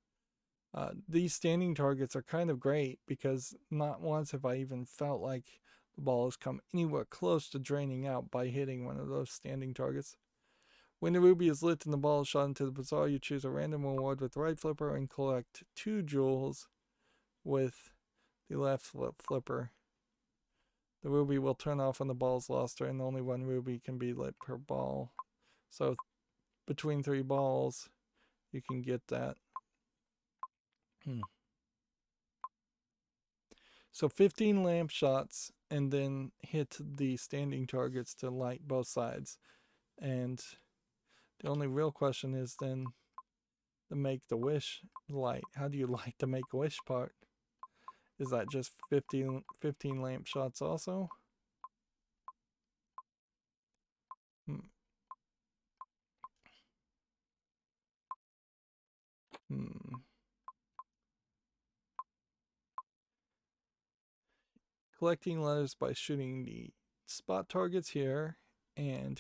These standing targets are kind of great because not once have I even felt like the ball has come anywhere close to draining out by hitting one of those standing targets. When the ruby is lit and the ball is shot into the bazaar, you choose a random reward with the right flipper and collect 2 jewels with the left flipper. The ruby will turn off when the ball is lost, and only 1 ruby can be lit per ball. So between 3 balls, you can get that. So 15 lamp shots, and then hit the standing targets to light both sides. And the only real question is then the make the wish light. How do you light the make a wish part? Is that just 15 lamp shots also? Collecting letters by shooting the spot targets here, and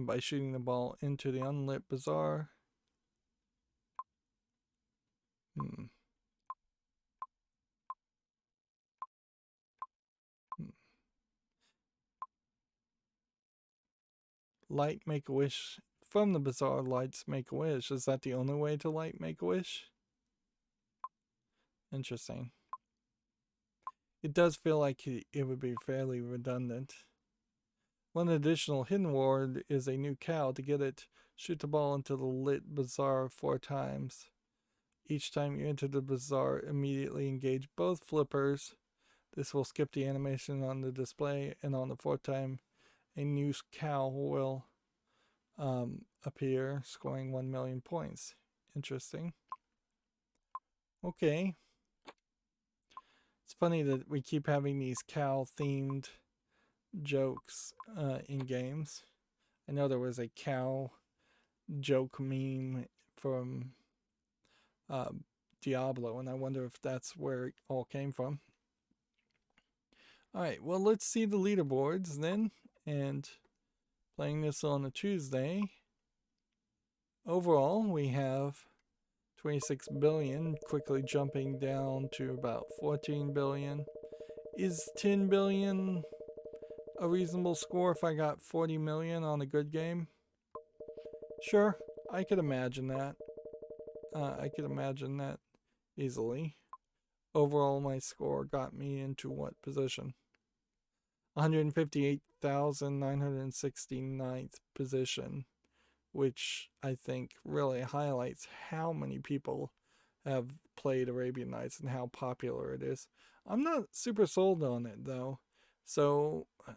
by shooting the ball into the unlit bazaar. Light Make-A-Wish from the bazaar lights Make-A-Wish. Is that the only way to light Make-A-Wish? Interesting. It does feel like it would be fairly redundant. One additional hidden reward is a new cow. To get it, shoot the ball into the lit bazaar 4 times. Each time you enter the bazaar, immediately engage both flippers. This will skip the animation on the display, and on the 4th time, a new cow will appear, scoring 1 million points. Interesting. Okay. It's funny that we keep having these cow-themed jokes in games. I know there was a cow joke meme from Diablo, and I wonder if that's where it all came from. Alright, well, let's see the leaderboards then. And playing this on a Tuesday, overall we have 26 billion, quickly jumping down to about 14 billion. Is 10 billion a reasonable score if I got 40 million on a good game? Sure, I could imagine that. I could imagine that easily. Overall, my score got me into what position? 158,969th position, which I think really highlights how many people have played Arabian Nights and how popular it is. I'm not super sold on it though, so I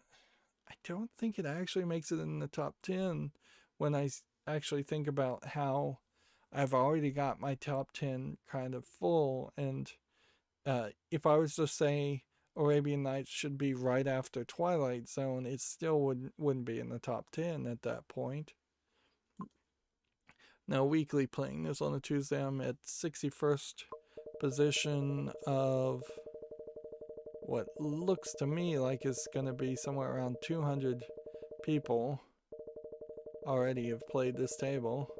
don't think it actually makes it in the top 10 when I actually think about how I've already got my top 10 kind of full, and if I was to say Arabian Nights should be right after Twilight Zone, it still wouldn't be in the top 10 at that point. Now, weekly playing this on a Tuesday, I'm at 61st position of what looks to me like is going to be somewhere around 200 people already have played this table.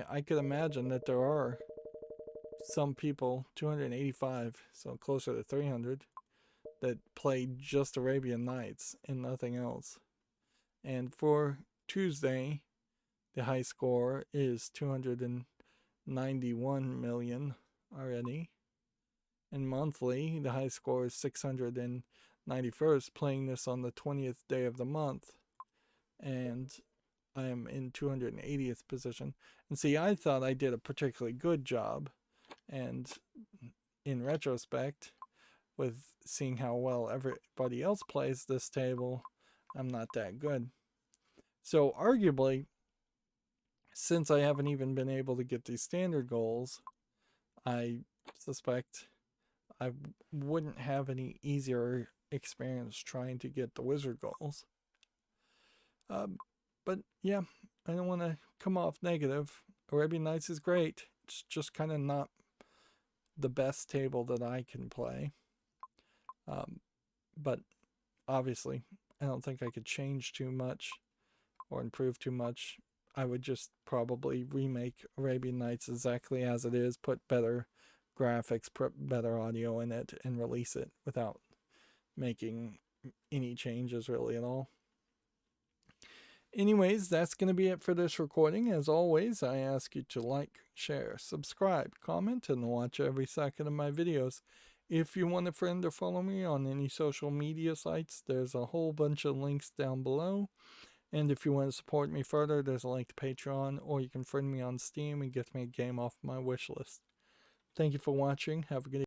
I could imagine that there are some people, 285, so closer to 300, that play just Arabian Nights and nothing else. And for Tuesday, the high score is 291 million already. And monthly, the high score is 691st, playing this on the 20th day of the month. And I am in 280th position. And see, I thought I did a particularly good job. And in retrospect, with seeing how well everybody else plays this table, I'm not that good. So arguably, since I haven't even been able to get these standard goals, I suspect I wouldn't have any easier experience trying to get the wizard goals. But yeah, I don't want to come off negative. Arabian Nights is great. It's just kind of not the best table that I can play. But obviously, I don't think I could change too much or improve too much. I would just probably remake Arabian Nights exactly as it is, put better graphics, put better audio in it, and release it without making any changes really at all. Anyways, that's going to be it for this recording. As always, I ask you to like, share, subscribe, comment, and watch every second of my videos. If you want a friend or follow me on any social media sites, there's a whole bunch of links down below. And if you want to support me further, there's a link to Patreon, or you can friend me on Steam and get me a game off my wish list. Thank you for watching. Have a good evening.